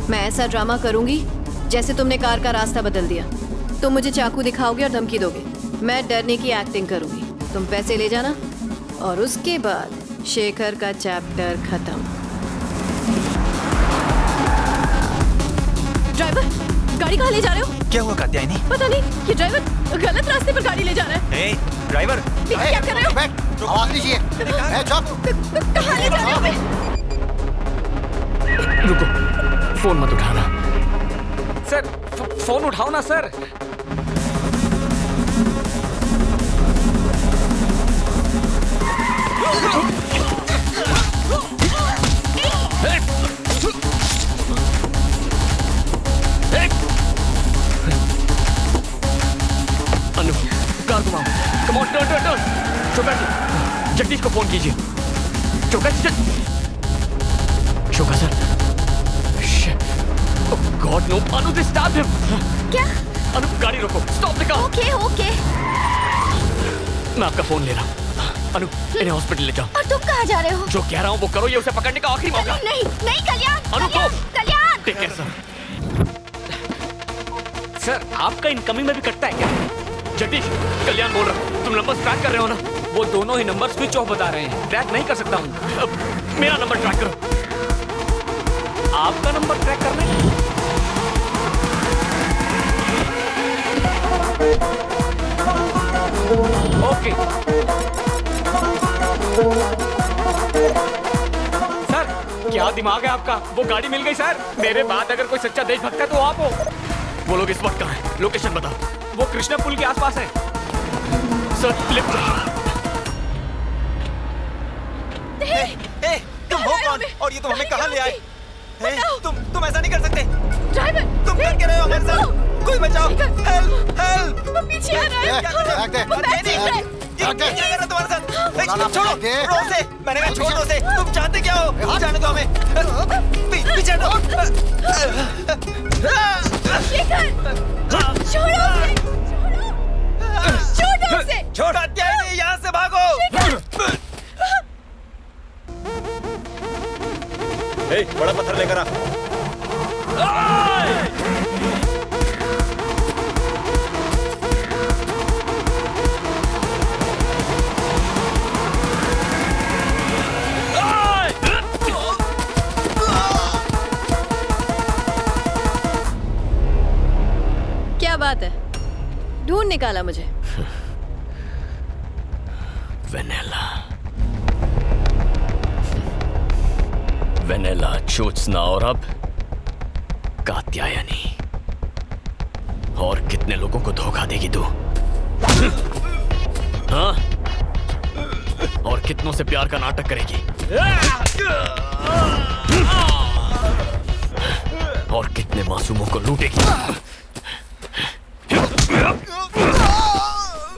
मैं ऐसा ड्रामा करूंगी जैसे तुमने कार का रास्ता बदल दिया। तुम मुझे चाकू दिखाओगे और धमकी दोगे, मैं डरने की एक्टिंग करूंगी। तुम पैसे ले जाना और उसके बाद शेखर का चैप्टर खत्म। ड्राइवर, गाड़ी कहाँ ले जा रहे हो? क्या हुआ कात्यायनी? पता नहीं, ये ड्राइवर गलत रास्ते पर गाड़ी ले जा रहा है। ड्राइवर, क्या कर रहे हो? आवाज दीजिए। कहाँ ले जा रहे हो? रुको, फोन मत उठाना। सर फोन उठाओ ना सर। अनु, कार घुमाओ। Come on, turn. Chowka ji, Jagdish को फोन कीजिए। Chowka sir. God no, Anu they stop him. क्या? अनु गाड़ी रोको, स्टॉप द कार। ओके। मैं आपका फोन ले रहा हूँ। अनु, इन्हें हॉस्पिटल ले जाओ। और तुम कहाँ जा रहे हो? जो कह रहा हूँ वो करो, ये उसे पकड़ने का आखिरी मौका। नहीं कल्याण। अनु को Kalyan. Take care sir. Sir आपका इनकमिंग में भी कटता है क्या? जगदीश, कल्याण बोल रहा हूँ, तुम नंबर ट्रैक कर रहे हो ना? वो दोनों ही नंबर स्विच ऑफ बता रहे हैं, ट्रैक नहीं कर सकता हूँ। मेरा नंबर ट्रैक करो। आपका नंबर ट्रैक करना है? ओके सर, क्या दिमाग है आपका? वो गाड़ी मिल गई सर। मेरे बाद अगर कोई सच्चा देशभक्त है तो आप हो। वो लोग इस वक्त कहाँ हैं? लोकेशन बताओ। वो कृष्णा पुल के आसपास है सर। लिफ्ट तुम हो कौन और ये तुम हमें कहाँ ले आए? तुम ऐसा नहीं कर सकते। ड्राइवर, तुम कर क्या रहे हो हमारे साथ? कोई बचाओ। हेल्प। वो पीछे आ रहा है। क्या कर रहे हो तुम्हारे साथ? छोड़ो उसे। मैंने कहा छोड़ दो उसे। तुम चाहते क्या हो? जाने दो हमें। पीछे हटो। छोड़ो उसे। छोड़ कात्यायनी, यहाँ से भागो। बड़ा पत्थर लेकर आ। क्या बात है, ढूंढ निकाला मुझे। वेनेला, ज्योत्सना और अब कात्यायनी। और कितने लोगों को धोखा देगी तू? हाँ? और कितनों से प्यार का नाटक करेगी? और कितने मासूमों को लूटेगी?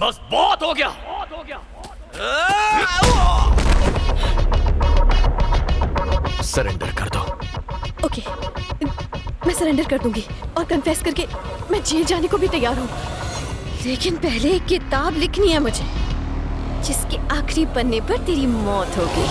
बस बहुत हो गया। सरेंडर कर दो। ओके, मैं सरेंडर कर दूंगी और कन्फेस करके मैं जेल जाने को भी तैयार हूँ। लेकिन पहले एक किताब लिखनी है मुझे, जिसके आखिरी पन्ने पर तेरी मौत होगी।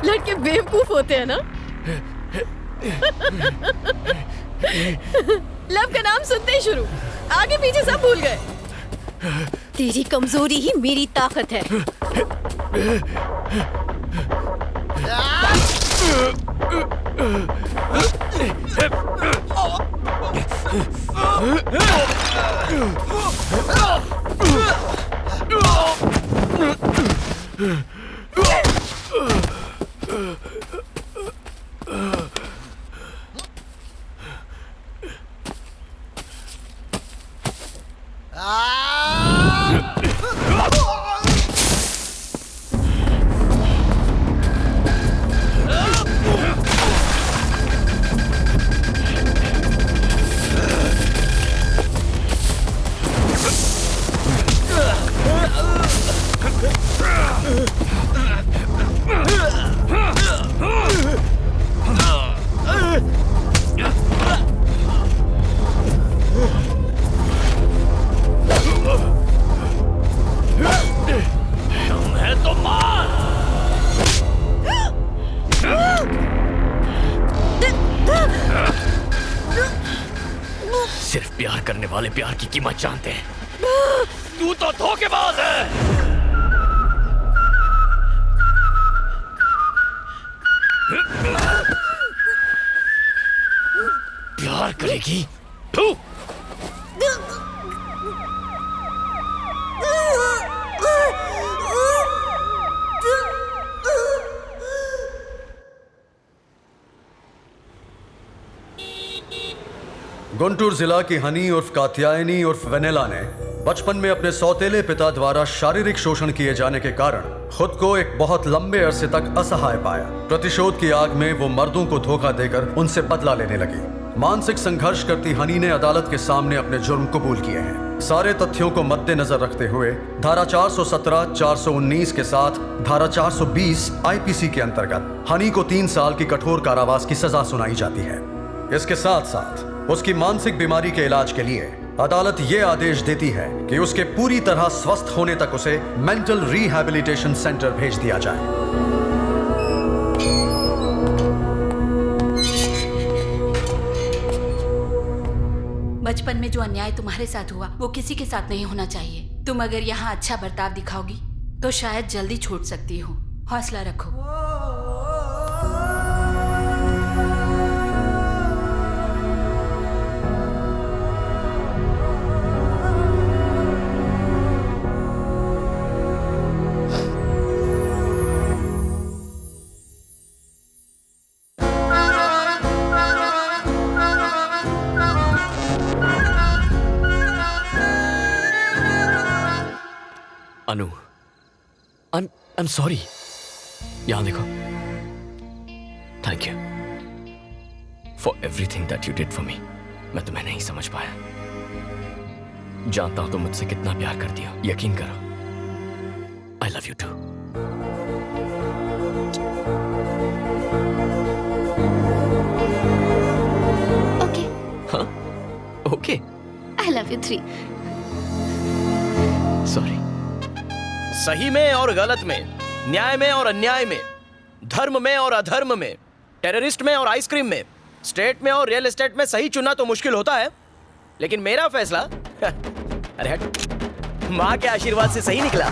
लड़के बेवकूफ होते हैं ना। लव का नाम सुनते ही शुरू, आगे पीछे सब भूल गए। तेरी कमजोरी ही मेरी ताकत है। सिर्फ प्यार करने वाले प्यार की कीमत जानते हैं। तू तो धोखेबाज है। प्यार करेगी तू? गुंटूर जिला की हनी उर्फ कात्यायनी उर्फ वेनेला ने बचपन में अपने सौतेले पिता द्वारा शारीरिक शोषण किए जाने के कारण खुद को एक बहुत लंबे अरसे तक असहाय पाया। प्रतिशोध की आग में वो मर्दों को धोखा देकर उनसे बदला लेने लगी। मानसिक संघर्ष करती हनी ने अदालत के सामने अपने जुर्म कबूल किए हैं। सारे तथ्यों को मद्देनजर रखते हुए धारा 417, 419 के साथ धारा 420 आईपीसी के अंतर्गत हनी को 3 साल की कठोर कारावास की सजा सुनाई जाती है। इसके साथ साथ उसकी मानसिक बीमारी के इलाज के लिए अदालत ये आदेश देती है कि उसके पूरी तरह स्वस्थ होने तक उसे मेंटल रिहैबिलिटेशन सेंटर भेज दिया जाए। बचपन में जो अन्याय तुम्हारे साथ हुआ वो किसी के साथ नहीं होना चाहिए। तुम अगर यहाँ अच्छा बर्ताव दिखाओगी तो शायद जल्दी छूट सकती हो। हौसला रखो। अनु, I'm sorry। यहाँ देखो। Thank you for everything that you did for me। मैं तुम्हें नहीं समझ पाया। जानता हूं तुम मुझसे कितना प्यार करती हो। यकीन करो। I love you too। Okay। हाँ? Okay। I love you 3। Sorry। सही में और गलत में, न्याय में और अन्याय में, धर्म में और अधर्म में, टेररिस्ट में और आइसक्रीम में, स्टेट में और रियल एस्टेट में सही चुनना तो मुश्किल होता है, लेकिन मेरा फैसला अरे हट, माँ के आशीर्वाद से सही निकला।